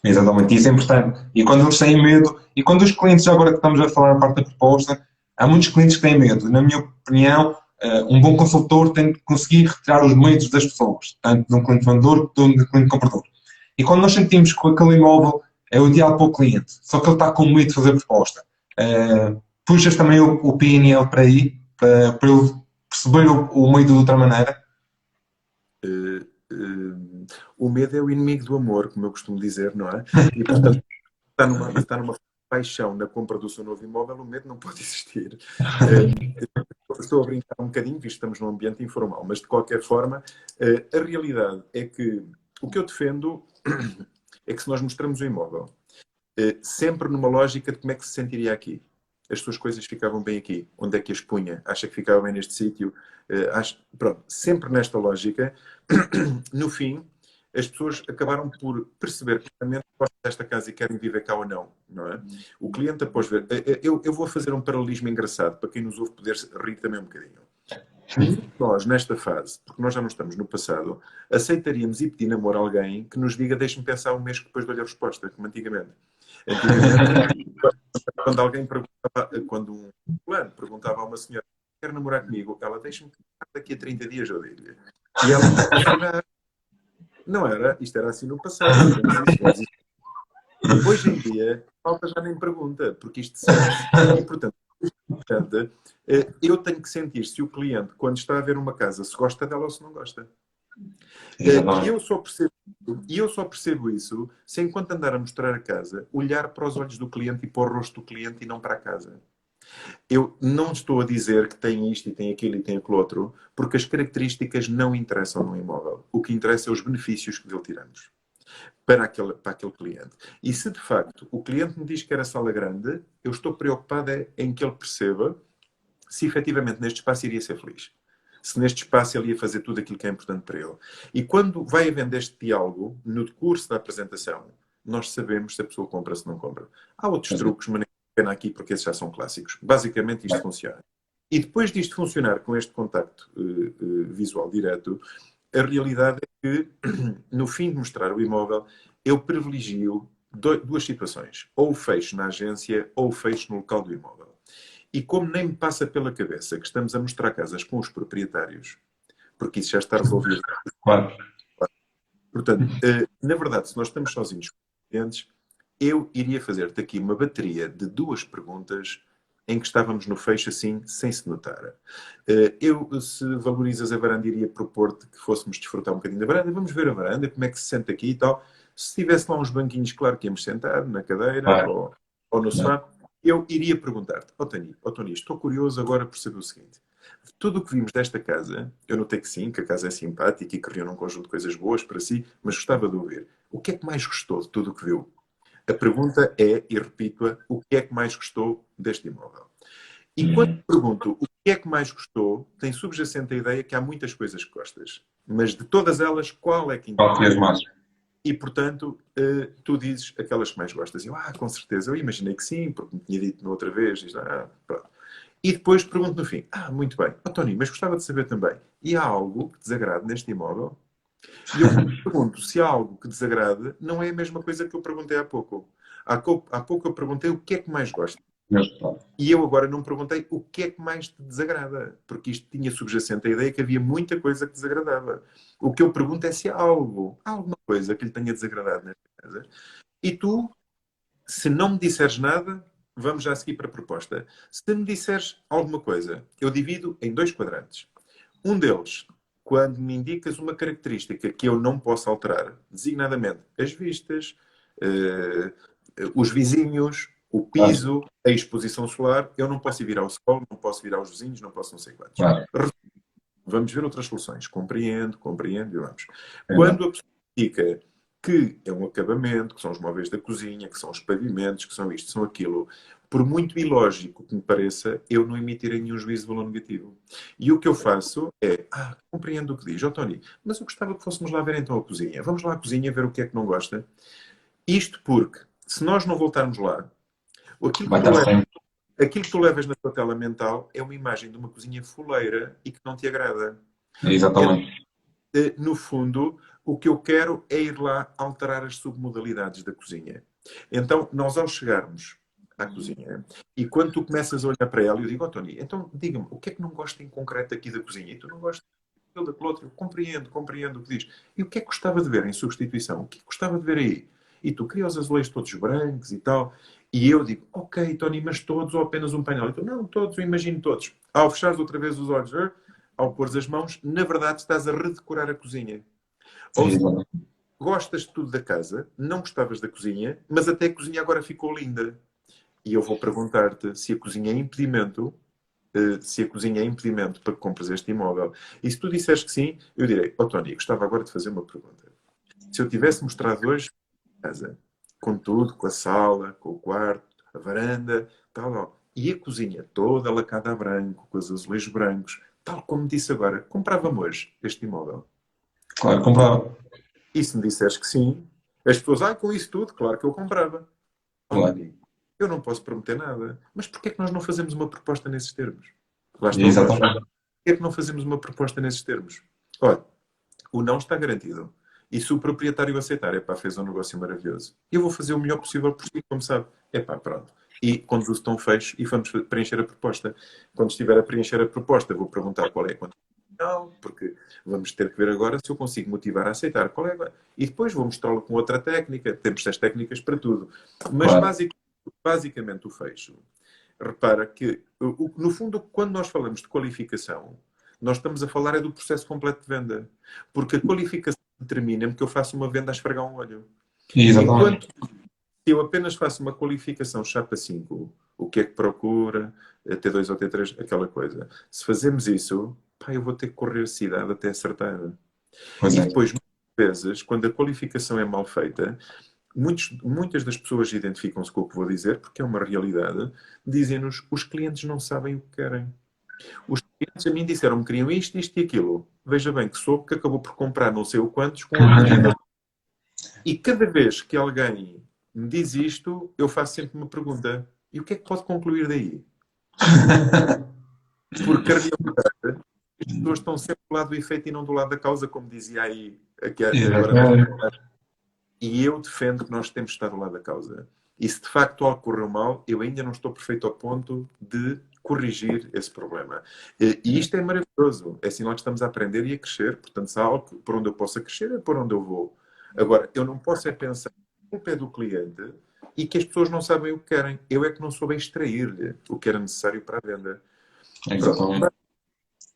Speaker 1: Exatamente, isso é importante. E quando eles têm medo, e quando os clientes, já agora que estamos a falar na parte da proposta, há muitos clientes que têm medo. Na minha opinião, um bom consultor tem que conseguir retirar os medos das pessoas, tanto de um cliente vendedor quanto de um cliente comprador. E quando nós sentimos que aquele imóvel é o ideal para o cliente, só que ele está com medo de fazer proposta, puxas também o PNL para aí, para ele perceber o medo de outra maneira.
Speaker 2: O medo é o inimigo do amor, como eu costumo dizer, não é? E, portanto, está numa paixão na compra do seu novo imóvel, o medo não pode existir. Estou a brincar um bocadinho, visto que estamos num ambiente informal, mas de qualquer forma, a realidade é que o que eu defendo é que se nós mostramos o imóvel, sempre numa lógica de como é que se sentiria aqui. As suas coisas ficavam bem aqui. Onde é que as punha? Acha que ficava bem neste sítio? Pronto, sempre nesta lógica. No fim, as pessoas acabaram por perceber claramente que gostam desta casa e querem viver cá ou não, não é? O cliente, após ver... Eu vou fazer um paralelismo engraçado, para quem nos ouve poder rir também um bocadinho. Nós, nesta fase, porque nós já não estamos no passado, aceitaríamos e pedir namoro a alguém que nos diga deixe-me pensar um mês depois dou-lhe a resposta, como antigamente. Antigamente, quando alguém perguntava, quando um fulano perguntava a uma senhora quer namorar comigo, ela deixa-me pensar daqui a 30 dias, eu digo-lhe. E ela não era, isto era assim no passado. Hoje em dia, a falta já nem pergunta, porque isto sente. E, portanto, eu tenho que sentir se o cliente, quando está a ver uma casa, se gosta dela ou se não gosta. E eu só percebo isso se, enquanto andar a mostrar a casa, olhar para os olhos do cliente e para o rosto do cliente e não para a casa. Eu não estou a dizer que tem isto e tem aquilo e tem aquilo outro, porque as características não interessam no imóvel. O que interessa é os benefícios que dele tiramos para aquele cliente. E se de facto o cliente me diz que era sala grande, eu estou preocupado em que ele perceba se efetivamente neste espaço iria ser feliz. Se neste espaço ele ia fazer tudo aquilo que é importante para ele. E quando vai havendo este diálogo, no decurso da apresentação, nós sabemos se a pessoa compra ou se não compra. Há outros truques, mas nem pena aqui porque esses já são clássicos. Basicamente isto funciona. E depois disto funcionar com este contacto visual direto, a realidade é que, no fim de mostrar o imóvel, eu privilegio duas situações. Ou o fecho na agência, ou o fecho no local do imóvel. E como nem me passa pela cabeça que estamos a mostrar casas com os proprietários, porque isso já está resolvido.
Speaker 1: Claro.
Speaker 2: Portanto, na verdade, se nós estamos sozinhos com os clientes, eu iria fazer-te aqui uma bateria de duas perguntas em que estávamos no fecho assim, sem se notar. Se valorizas a varanda, iria propor-te que fôssemos desfrutar um bocadinho da varanda. Vamos ver a varanda, como é que se sente aqui e tal. Se tivesse lá uns banquinhos, claro que íamos sentar na cadeira,
Speaker 1: Claro.
Speaker 2: ou ou no sofá, eu iria perguntar-te, Tony, estou curioso agora por saber o seguinte. Tudo o que vimos desta casa, eu notei que sim, que a casa é simpática e que reúne um conjunto de coisas boas para si, mas gostava de ouvir. O que é que mais gostou de tudo o que viu? A pergunta é, e repito-a, o que é que mais gostou deste imóvel? E quando pergunto o que é que mais gostou, tem subjacente a ideia que há muitas coisas que gostas. Mas de todas elas, qual é que
Speaker 1: Qual que é
Speaker 2: interessa?
Speaker 1: mais?
Speaker 2: E, portanto, tu dizes aquelas que mais gostas. Eu, com certeza, eu imaginei que sim, porque me tinha dito na outra vez. Pronto. E depois pergunto no fim, muito bem, Tony, mas gostava de saber também, e há algo que desagrade neste imóvel? E eu pergunto se há algo que desagrade, não é a mesma coisa que eu perguntei há pouco. Há pouco eu perguntei o que é que mais gosta. E eu agora não perguntei o que é que mais te desagrada, porque isto tinha subjacente a ideia que havia muita coisa que desagradava. O que eu pergunto é se há alguma coisa que lhe tenha desagradado nesta casa. E tu, se não me disseres nada, vamos já seguir para a proposta. Se me disseres alguma coisa, eu divido em 2 quadrantes. Um deles, quando me indicas uma característica que eu não posso alterar, designadamente as vistas, eh, os vizinhos, o
Speaker 1: Claro,
Speaker 2: piso, a exposição solar, eu não posso ir virar ao sol, não posso virar aos vizinhos, não posso não sei quantos.
Speaker 1: claro.
Speaker 2: Vamos ver outras soluções. Compreendo e vamos.
Speaker 1: Exato.
Speaker 2: Quando a pessoa indica que é um acabamento, que são os móveis da cozinha, que são os pavimentos, que são isto, são aquilo, por muito ilógico que me pareça, eu não emitirei nenhum juízo de valor negativo. E o que eu faço é, compreendo o que diz, Tony, mas eu gostava que fôssemos lá ver então a cozinha. Vamos lá à cozinha ver o que é que não gosta. Isto porque, se nós não voltarmos lá, aquilo
Speaker 1: Vai
Speaker 2: que tu
Speaker 1: estar
Speaker 2: levas,
Speaker 1: sempre.
Speaker 2: aquilo que tu levas na tua tela mental é uma imagem de uma cozinha fuleira e que não te agrada.
Speaker 1: Exatamente.
Speaker 2: No fundo, o que eu quero é ir lá alterar as submodalidades da cozinha. Então, nós ao chegarmos à cozinha, e quando tu começas a olhar para ela, eu digo, Tony, então diga-me, o que é que não gosta em concreto aqui da cozinha? E tu não gostas daquilo, outro? Eu compreendo o que diz. E o que é que gostava de ver em substituição? O que é que gostava de ver aí? E tu queria os azulejos todos brancos e tal. E eu digo, ok, Tony, mas todos ou apenas um painel? E tu, não, todos, eu imagino todos. Ao fechares outra vez os olhos, ao pôr as mãos, na verdade estás a redecorar a cozinha. Ou seja,
Speaker 1: Exatamente.
Speaker 2: gostas de tudo da casa, não gostavas da cozinha, mas até a cozinha agora ficou linda. E eu vou perguntar-te se a cozinha é impedimento, para que compres este imóvel. E se tu disseres que sim, eu direi, Tony, gostava agora de fazer uma pergunta. Se eu tivesse mostrado hoje a casa, com tudo, com a sala, com o quarto, a varanda, tal, e a cozinha toda lacada a branco, com os azulejos brancos, tal como disse agora, comprava-me hoje este imóvel.
Speaker 1: Claro, comprava.
Speaker 2: E se me disseres que sim, as pessoas, com isso tudo, claro que eu comprava.
Speaker 1: Claro.
Speaker 2: Tony, eu não posso prometer nada. Mas porquê é que nós não fazemos uma proposta nesses termos? Lá está o nós.
Speaker 1: Exatamente.
Speaker 2: Porquê é que não fazemos uma proposta nesses termos? Olha, o não está garantido. E se o proprietário aceitar, fez um negócio maravilhoso. Eu vou fazer o melhor possível por si, como sabe. Pronto. E conduz o tom fecho e vamos preencher a proposta. Quando estiver a preencher a proposta, vou perguntar qual é a quantidade. Não, porque vamos ter que ver agora se eu consigo motivar a aceitar. Qual é? E depois vou mostrá-lo com outra técnica. Temos 6 técnicas para tudo. Mas
Speaker 1: Claro.
Speaker 2: basicamente o fecho. Repara que, no fundo, quando nós falamos de qualificação, nós estamos a falar é do processo completo de venda. Porque a qualificação determina-me que eu faço uma venda a esfregar um olho.
Speaker 1: Exatamente.
Speaker 2: Enquanto eu apenas faço uma qualificação chapa 5, o que é que procura, T2 ou T3, aquela coisa. Se fazemos isso, eu vou ter que correr a cidade até acertar.
Speaker 1: Pois
Speaker 2: E
Speaker 1: é.
Speaker 2: depois, muitas vezes, quando a qualificação é mal feita, muitas das pessoas identificam-se com o que vou dizer, porque é uma realidade, dizem-nos, os clientes não sabem o que querem. Os clientes a mim disseram que queriam isto, isto e aquilo. Veja bem que soube que acabou por comprar não sei o quantos com a mesma. E cada vez que alguém me diz isto, eu faço sempre uma pergunta. E o que é que pode concluir daí? Porque a realidade, as pessoas estão sempre do lado do efeito e não do lado da causa, como dizia aí, aqui, agora nesta.
Speaker 1: Exatamente.
Speaker 2: E eu defendo que nós temos de estar do lado da causa. E se de facto algo correu mal, eu ainda não estou perfeito ao ponto de corrigir esse problema. E isto é maravilhoso. É sinal que estamos a aprender e a crescer. Portanto, se há algo por onde eu possa crescer, é por onde eu vou. Agora, eu não posso pensar que a culpa é do cliente e que as pessoas não sabem o que querem. Eu é que não soube extrair-lhe o que era necessário para a venda. Pronto.
Speaker 1: Exatamente.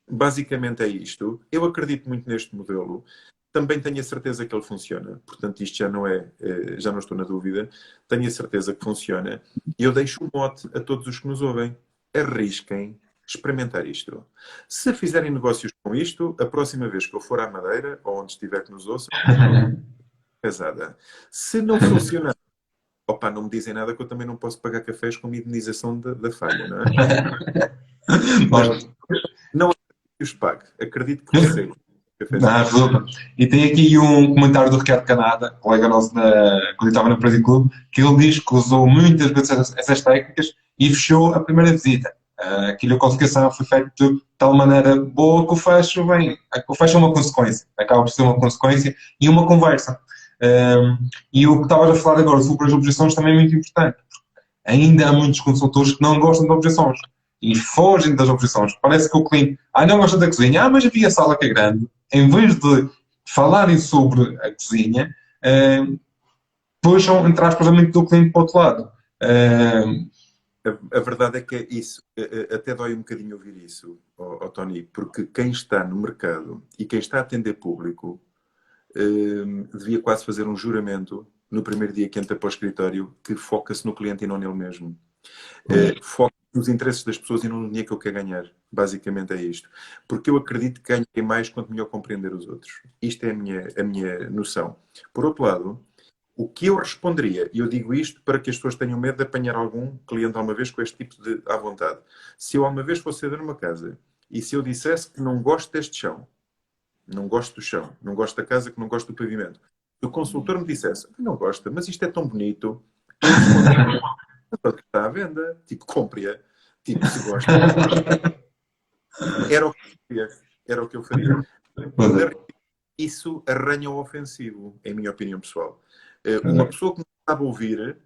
Speaker 2: Basicamente é isto. Eu acredito muito neste modelo. também tenho a certeza que ele funciona. Portanto, isto já não é, já não estou na dúvida. Tenho a certeza que funciona. E eu deixo o mote a todos os que nos ouvem. Arrisquem experimentar isto. Se fizerem negócios com isto, a próxima vez que eu for à Madeira, ou onde estiver que nos ouçam, pesada. Se não funcionar, opa, não me dizem nada que eu também não posso pagar cafés com uma indenização da falha, não é? Mas
Speaker 1: Nós-
Speaker 2: não acredito que os pague. Acredito que recebo cafés
Speaker 1: Não,
Speaker 2: imensos.
Speaker 1: resulta. E tem aqui um comentário do Ricardo Canada, colega nosso quando estava no Presidente Clube, que ele diz que usou muitas vezes essas técnicas e fechou a primeira visita. Aquilo a qualificação foi feita de tal maneira boa que o fecho vem. O fecho é uma consequência, acaba por ser uma consequência e uma conversa. E o que estavas a falar agora sobre as objeções também é muito importante. Ainda há muitos consultores que não gostam de objeções e fogem das objeções. Parece que o cliente, não gosta da cozinha, mas havia a sala que é grande. Em vez de falarem sobre a cozinha, puxam, entre aspas, a mente do cliente para o outro lado.
Speaker 2: A verdade é que é isso. Até dói um bocadinho ouvir isso, Tony, porque quem está no mercado e quem está a atender público devia quase fazer um juramento no primeiro dia que entra para o escritório que foca-se no cliente e não nele mesmo. Foca nos interesses das pessoas e não no dinheiro que eu quero ganhar. Basicamente é isto. Porque eu acredito que ganhei mais quanto melhor compreender os outros. Isto é a minha noção. Por outro lado, o que eu responderia, e eu digo isto para que as pessoas tenham medo de apanhar algum cliente alguma vez com este tipo de à vontade. Se eu alguma vez fosse ceder numa casa e se eu dissesse que não gosto deste chão, não gosto do chão, não gosto da casa, que não gosto do pavimento, se o consultor me dissesse, não gosta, mas isto é tão bonito, eu respondia, está à venda, tipo, compre-a, tipo, se gosta. Era o que eu faria. Era o que eu faria. Isso arranha o ofensivo, em minha opinião pessoal. Uma pessoa que não sabe ouvir,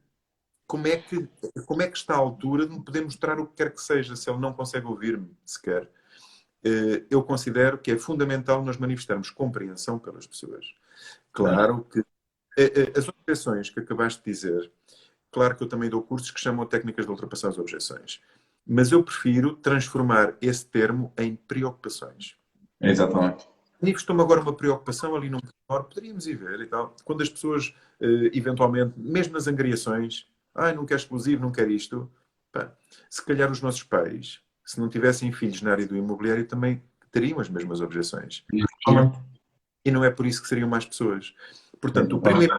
Speaker 2: como é que está à altura de me poder mostrar o que quer que seja, se ele não consegue ouvir-me sequer? Eu considero que é fundamental nós manifestarmos compreensão pelas pessoas. Claro que as objeções que acabaste de dizer, claro que eu também dou cursos que chamam técnicas de ultrapassar as objeções. Mas eu prefiro transformar esse termo em preocupações.
Speaker 1: Exatamente.
Speaker 2: Manifestou-me agora uma preocupação ali num pormenor, poderíamos ir ver e tal. Quando as pessoas, eventualmente, mesmo nas angariações, não quer exclusivo, não quer isto, pá, se calhar os nossos pais, se não tivessem filhos na área do imobiliário, também teriam as mesmas objeções. E não é por isso que seriam mais pessoas. Portanto, o primeiro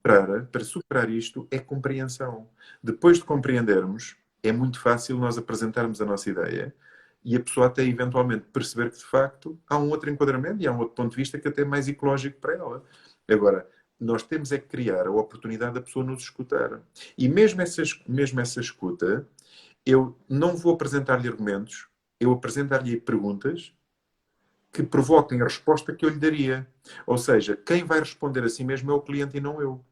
Speaker 2: para superar isto é compreensão. Depois de compreendermos, é muito fácil nós apresentarmos a nossa ideia e a pessoa até eventualmente perceber que de facto há um outro enquadramento e há um outro ponto de vista que até é mais ecológico para ela. Agora, nós temos é que criar a oportunidade da pessoa nos escutar. E mesmo essa escuta, eu não vou apresentar-lhe argumentos, eu apresentar-lhe perguntas que provoquem a resposta que eu lhe daria. Ou seja, quem vai responder a si mesmo é o cliente e não eu.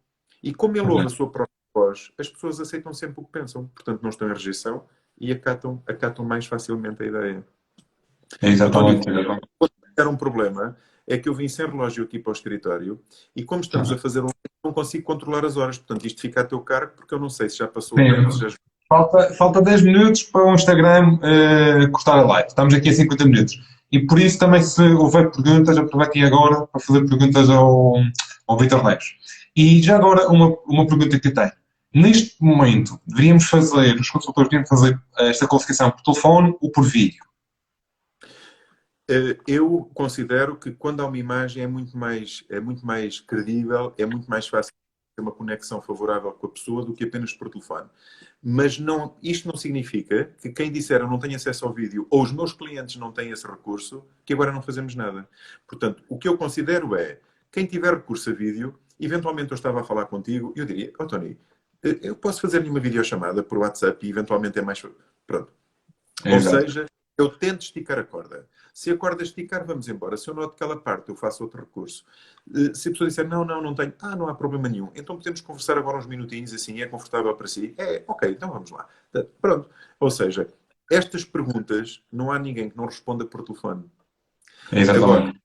Speaker 2: E como ele ouve a sua própria voz, as pessoas aceitam sempre o que pensam. Portanto, não estão em rejeição e acatam mais facilmente a ideia.
Speaker 1: Exatamente.
Speaker 2: Era um problema, é que eu vim sem relógio aqui para o escritório e como estamos a fazer não consigo controlar as horas. Portanto, isto fica a teu cargo porque eu não sei se já passou o tempo, se já...
Speaker 1: Falta 10 minutos para o Instagram cortar a live. Estamos aqui a 50 minutos. E por isso também, se houver perguntas, aproveitem agora para fazer perguntas ao Vitor Neves. E já agora, uma pergunta que eu tenho. Neste momento, os consultores deveriam fazer esta qualificação por telefone ou por vídeo?
Speaker 2: Eu considero que quando há uma imagem é muito mais credível, é muito mais fácil ter uma conexão favorável com a pessoa do que apenas por telefone. Mas isto não significa que quem disser eu não tenho acesso ao vídeo ou os meus clientes não têm esse recurso, que agora não fazemos nada. Portanto, o que eu considero é, quem tiver recurso a vídeo, eventualmente eu estava a falar contigo, eu diria, Tony, eu posso fazer-lhe uma videochamada por WhatsApp e eventualmente é mais... Pronto. Ou seja, eu tento esticar a corda. Se a corda esticar, vamos embora. Se eu noto que ela parte, eu faço outro recurso. Se a pessoa disser, não tenho, não há problema nenhum. Então podemos conversar agora uns minutinhos, assim, é confortável para si? Ok, então vamos lá. Pronto. Ou seja, estas perguntas, não há ninguém que não responda por telefone. Agora,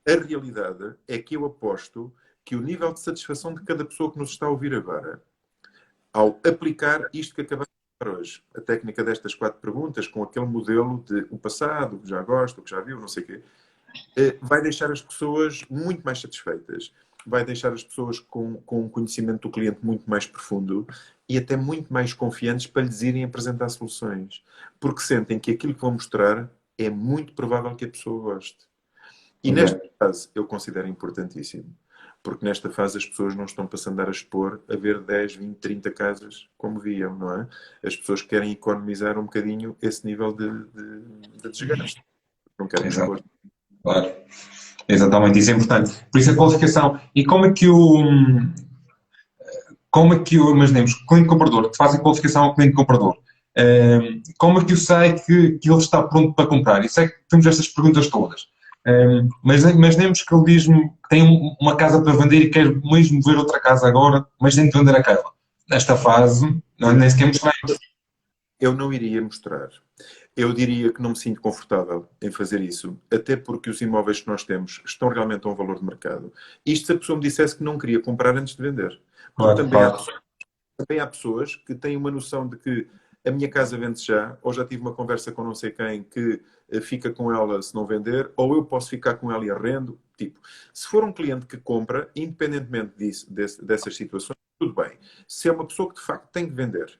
Speaker 2: a realidade é que eu aposto que o nível de satisfação de cada pessoa que nos está a ouvir agora, ao aplicar isto que acabamos hoje, a técnica destas 4 perguntas, com aquele modelo de o passado, o que já gosto, o que já viu, não sei o quê, vai deixar as pessoas muito mais satisfeitas, vai deixar as pessoas com um conhecimento do cliente muito mais profundo e até muito mais confiantes para lhes irem apresentar soluções. Porque sentem que aquilo que vão mostrar é muito provável que a pessoa goste. E nesta
Speaker 1: Exato.
Speaker 2: fase eu considero importantíssimo. Porque nesta fase as pessoas não estão para se andar a expor a ver 10, 20, 30 casas como viam, não é? As pessoas querem economizar um bocadinho esse nível de desgaste. Não querem expor.
Speaker 1: Exato. Claro. Exatamente, isso é importante. Por isso a qualificação. E como é que o, imaginemos, cliente comprador, que faz a qualificação ao cliente comprador, como é que eu sei que ele está pronto para comprar? E sei que temos estas perguntas todas. Mas imaginemos que ele diz-me que tem uma casa para vender e quer mesmo ver outra casa agora, mas tem de vender aquela. Nesta fase, não, nem sequer mostramos.
Speaker 2: Eu não iria mostrar. Eu diria que não me sinto confortável em fazer isso, até porque os imóveis que nós temos estão realmente a um valor de mercado. Isto se a pessoa me dissesse que não queria comprar antes de vender. Porque
Speaker 1: Claro, claro.
Speaker 2: também há pessoas que têm uma noção de que a minha casa vende já, ou já tive uma conversa com não sei quem que fica com ela se não vender, ou eu posso ficar com ela e arrendo. Tipo, se for um cliente que compra, independentemente dessas situações, tudo bem. Se é uma pessoa que de facto tem que vender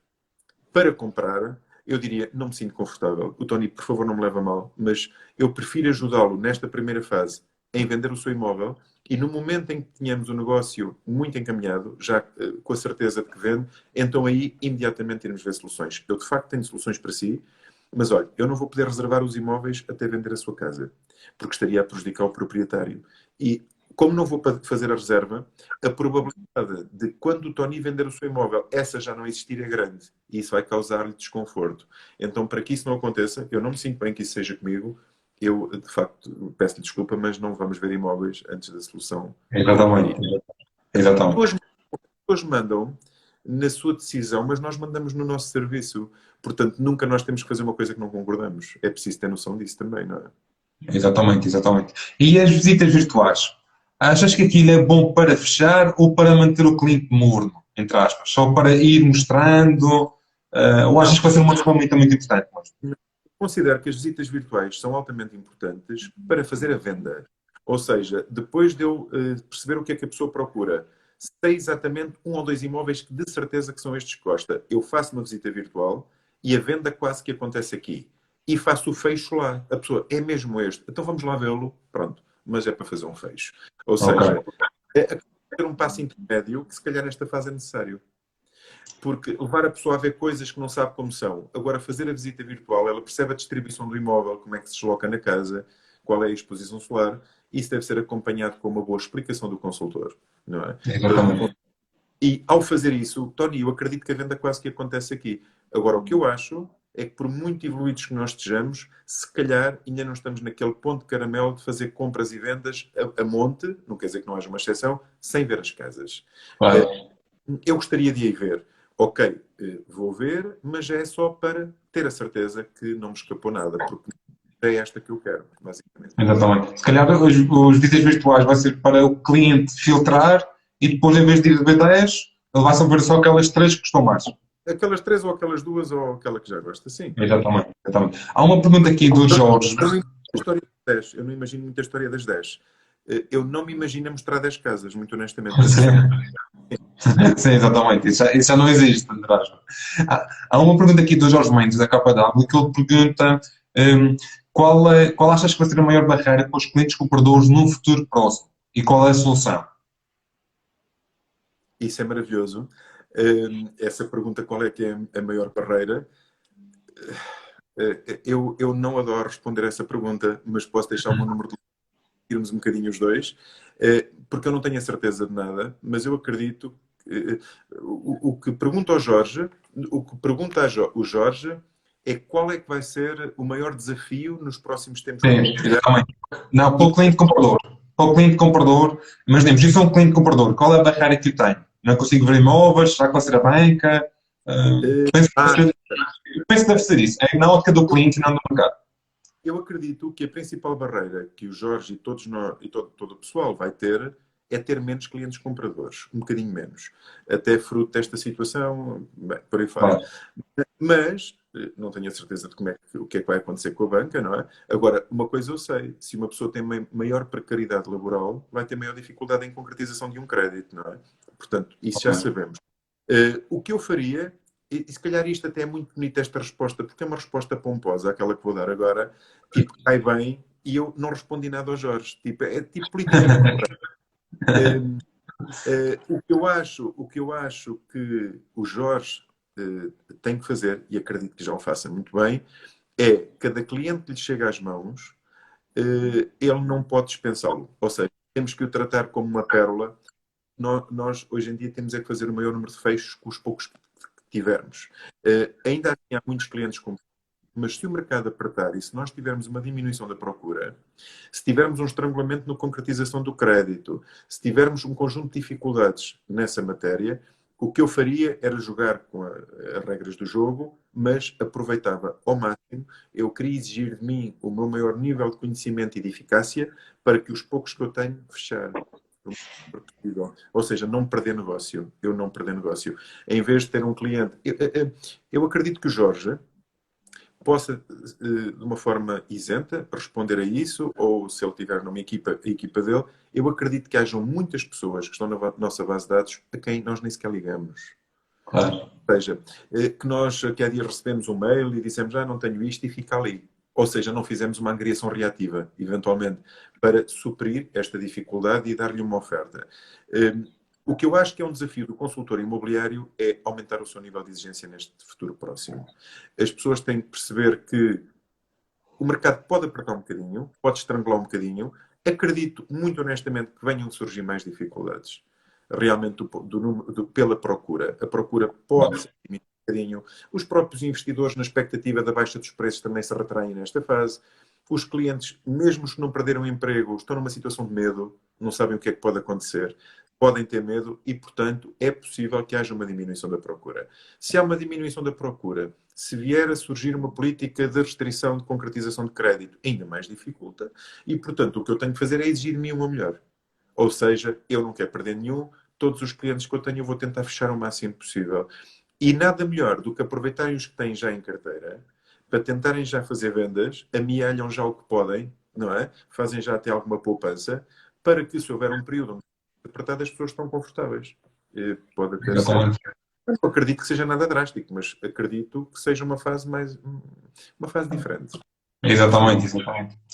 Speaker 2: para comprar, eu diria, não me sinto confortável. O Tony, por favor, não me leva a mal, mas eu prefiro ajudá-lo nesta primeira fase em vender o seu imóvel e no momento em que tenhamos o negócio muito encaminhado, já com a certeza de que vende, então aí imediatamente iremos ver soluções. Eu de facto tenho soluções para si, mas olha, eu não vou poder reservar os imóveis até vender a sua casa, porque estaria a prejudicar o proprietário. E como não vou fazer a reserva, a probabilidade de quando o Tony vender o seu imóvel, essa já não existir é grande. E isso vai causar-lhe desconforto. Então, para que isso não aconteça, eu não me sinto bem que isso seja comigo. Eu, de facto, peço-lhe desculpa, mas não vamos ver imóveis antes da solução concluir.
Speaker 1: Exatamente. Exatamente.
Speaker 2: As pessoas mandam na sua decisão, mas nós mandamos no nosso serviço. Portanto, nunca nós temos que fazer uma coisa que não concordamos. É preciso ter noção disso também, não é?
Speaker 1: Exatamente, exatamente. E as visitas virtuais? Achas que aquilo é bom para fechar ou para manter o cliente morno, entre aspas? Só para ir mostrando? Ou achas
Speaker 2: Não.
Speaker 1: que vai ser uma ferramenta muito importante?
Speaker 2: Considero que as visitas virtuais são altamente importantes para fazer a venda. Ou seja, depois de eu perceber o que é que a pessoa procura, sei exatamente um ou dois imóveis que de certeza que são estes que gosta. Eu faço uma visita virtual e a venda quase que acontece aqui. E faço o fecho lá. A pessoa, é mesmo este? Então vamos lá vê-lo. Pronto. Mas é para fazer um fecho. Ou
Speaker 1: Ok.
Speaker 2: seja, é ter um passo intermédio que se calhar nesta fase é necessário. Porque levar a pessoa a ver coisas que não sabe como são. Agora, fazer a visita virtual, ela percebe a distribuição do imóvel, como é que se desloca na casa, qual é a exposição solar. Isso deve ser acompanhado com uma boa explicação do consultor. Não é?
Speaker 1: Exatamente.
Speaker 2: E ao fazer isso, Tony, eu acredito que a venda quase que acontece aqui. Agora, o que eu acho é que por muito evoluídos que nós estejamos, se calhar ainda não estamos naquele ponto de caramelo de fazer compras e vendas a monte, não quer dizer que não haja uma exceção, sem ver as casas.
Speaker 1: Claro.
Speaker 2: Eu gostaria de ir ver. Ok, vou ver, mas é só para ter a certeza que não me escapou nada, porque é esta que eu quero, basicamente.
Speaker 1: Exatamente. Se calhar os visitas virtuais vai ser para o cliente filtrar e depois, em vez de ir ver 10, ele vai só ver só aquelas 3 que gostam mais.
Speaker 2: Aquelas três ou aquelas duas ou aquela que já gosta, sim.
Speaker 1: Exatamente. Exatamente. Há uma pergunta aqui do Jorge.
Speaker 2: Eu não imagino a história das 10. Eu não imagino muita história das 10. Eu não me imagino a mostrar 10 casas, muito honestamente.
Speaker 1: Sim, exatamente. Isso já não existe, András. Há uma pergunta aqui do Jorge Mendes, da KW, que ele pergunta qual achas que vai ser a maior barreira para os clientes compradores num futuro próximo? E qual é a solução?
Speaker 2: Isso é maravilhoso. Essa pergunta, qual é que é a maior barreira? Eu não adoro responder essa pergunta, mas posso deixar o meu número de irmos um bocadinho os dois, porque eu não tenho a certeza de nada, mas eu acredito que o que pergunta ao Jorge, o que pergunta o Jorge é qual é que vai ser o maior desafio nos próximos tempos para
Speaker 1: Sim,
Speaker 2: criar.
Speaker 1: exatamente. Não, para o cliente comprador. Para o cliente comprador, imaginemos, eu sou um cliente comprador, qual é a barreira que eu tenho? Não consigo ver imóveis, já que vai ser a banca? Penso,
Speaker 2: Ah,
Speaker 1: penso que deve ser isso. É na ótica do cliente e não do mercado.
Speaker 2: eu acredito que a principal barreira que o Jorge e todos nós, e todo o pessoal vai ter é ter menos clientes compradores, um bocadinho menos. Até fruto desta situação, bem, por aí fora.
Speaker 1: Claro.
Speaker 2: Mas não tenho a certeza de o que é que vai acontecer com a banca, não é? Agora, uma coisa eu sei, se uma pessoa tem maior precariedade laboral, vai ter maior dificuldade em concretização de um crédito, não é? Portanto, isso já sabemos. O que eu faria, e se calhar isto até é muito bonito, esta resposta, porque é uma resposta pomposa, aquela que vou dar agora, tipo, cai bem, e eu não respondi nada ao Jorge. Tipo, é tipo politicamente correto. O que eu acho que o Jorge tem que fazer, e acredito que já o faça muito bem, é cada cliente que lhe chega às mãos, ele não pode dispensá-lo. Ou seja, temos que o tratar como uma pérola. Nós hoje em dia, temos é que fazer o maior número de fechos com os poucos que tivermos. Ainda assim, há muitos clientes com, mas se o mercado apertar e se nós tivermos uma diminuição da procura, se tivermos um estrangulamento na concretização do crédito, se tivermos um conjunto de dificuldades nessa matéria, o que eu faria era jogar com as regras do jogo, mas aproveitava ao máximo. Eu queria exigir de mim o meu maior nível de conhecimento e de eficácia para que os poucos que eu tenho fechar. Ou seja, não perder negócio. Eu não perder negócio. Em vez de ter um cliente... Eu acredito que o Jorge possa, de uma forma isenta, responder a isso, ou se ele tiver numa equipa, a equipa dele, eu acredito que hajam muitas pessoas que estão na nossa base de dados a quem nós nem sequer ligamos.
Speaker 1: Claro.
Speaker 2: Ou seja, que nós que há dias recebemos um mail e dissemos, não tenho isto, e fica ali. Ou seja, não fizemos uma angriação reativa, eventualmente, para suprir esta dificuldade e dar-lhe uma oferta. O que eu acho que é um desafio do consultor imobiliário é aumentar o seu nível de exigência neste futuro próximo. As pessoas têm de perceber que o mercado pode apertar um bocadinho, pode estrangular um bocadinho. Acredito, muito honestamente, que venham a surgir mais dificuldades. Realmente, pela procura. A procura pode ser um bocadinho. Os próprios investidores, na expectativa da baixa dos preços, também se retraem nesta fase. Os clientes, mesmo os que não perderam emprego, estão numa situação de medo, não sabem o que é que pode acontecer, podem ter medo e, portanto, é possível que haja uma diminuição da procura. Se há uma diminuição da procura, se vier a surgir uma política de restrição de concretização de crédito, ainda mais dificulta. E, portanto, o que eu tenho que fazer é exigir de mim uma melhor. Ou seja, eu não quero perder nenhum, todos os clientes que eu tenho eu vou tentar fechar o máximo possível. E nada melhor do que aproveitarem os que têm já em carteira para tentarem já fazer vendas, amealham já o que podem, não é? Fazem já até alguma poupança, para que, se houver um período apertado, as pessoas estão confortáveis. Pode até ser. Eu não acredito que seja nada drástico, mas acredito que seja uma fase diferente.
Speaker 1: Exatamente.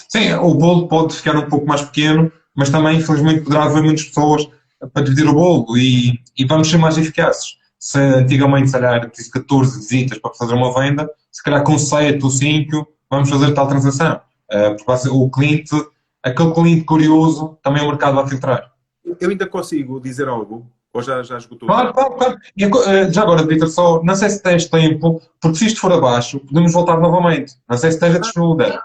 Speaker 1: Sim, o bolo pode ficar um pouco mais pequeno, mas também, infelizmente, poderá haver muitas pessoas para dividir o bolo e vamos ser mais eficazes. Se antigamente, se calhar, preciso 14 visitas para fazer uma venda, se calhar com 7 ou 5 vamos fazer tal transação. Porque o cliente, aquele cliente curioso, também o mercado vai filtrar.
Speaker 2: Eu ainda consigo dizer algo? Ou já esgotou?
Speaker 1: Claro. E, já agora, Vitor, só não sei se tens tempo, porque se isto for abaixo, podemos voltar novamente. Não sei se tens a disponibilidade.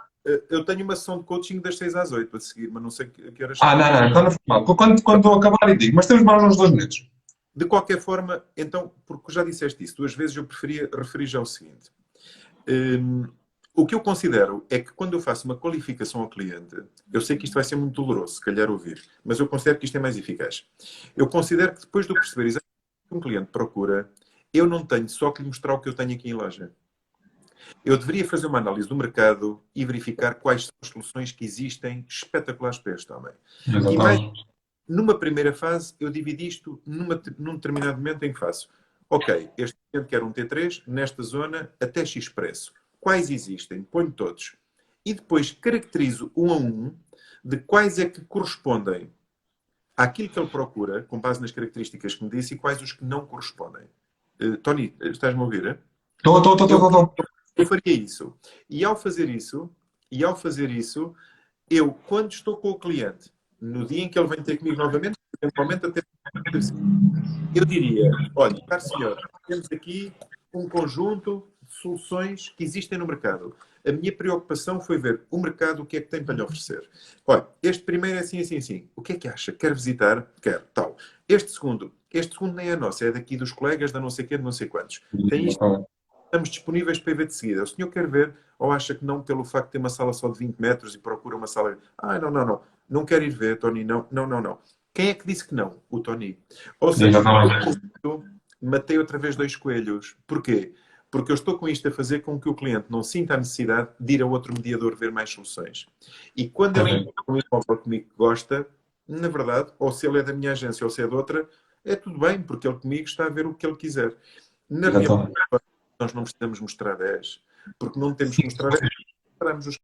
Speaker 2: Eu tenho uma sessão de coaching das 6 às 8 a seguir, mas não sei a que horas.
Speaker 1: Não, então não foi mal. Quando eu acabar e digo, mas temos mais uns 2 minutos.
Speaker 2: De qualquer forma, então, porque já disseste isso 2 vezes, eu preferia referir já o seguinte. O que eu considero é que quando eu faço uma qualificação ao cliente, eu sei que isto vai ser muito doloroso, se calhar ouvir, mas eu considero que isto é mais eficaz. Eu considero que depois de eu perceber exatamente o que um cliente procura, eu não tenho só que lhe mostrar o que eu tenho aqui em loja. Eu deveria fazer uma análise do mercado e verificar quais são as soluções que existem espetaculares para este homem. E mais, numa primeira fase, eu divido isto num determinado momento em que faço. Ok, este cliente quer um T3 nesta zona até X preço. Quais existem? Ponho todos. E depois caracterizo um a um de quais é que correspondem àquilo que ele procura, com base nas características que me disse, e quais os que não correspondem. Tony, estás-me a ouvir?
Speaker 1: Estou.
Speaker 2: Eu faria isso. E ao fazer isso, eu, quando estou com o cliente, no dia em que ele vem ter comigo novamente, eventualmente até eu diria, olha, caro senhor, temos aqui um conjunto de soluções que existem no mercado. A minha preocupação foi ver o mercado, o que é que tem para lhe oferecer. Olha, este primeiro é assim. O que é que acha? Quer visitar? Quer, tal. Este segundo nem é nosso, é daqui dos colegas da não sei quê, de não sei quantos. Tem isto, estamos disponíveis para ver de seguida. O senhor quer ver ou acha que não, pelo facto de ter uma sala só de 20 metros e procura uma sala... não. Não quero ir ver, Tony, não. Quem é que disse que não? O Tony. Ou seja, matei outra vez 2 coelhos. Porquê? Porque eu estou com isto a fazer com que o cliente não sinta a necessidade de ir a outro mediador ver mais soluções. E quando ele encontra um imóvel comigo que gosta, na verdade, ou se ele é da minha agência ou se é de outra, é tudo bem, porque ele comigo está a ver o que ele quiser. Na minha
Speaker 1: Exatamente.
Speaker 2: opinião, nós não precisamos mostrar 10, porque não temos que mostrar 10, mostramos os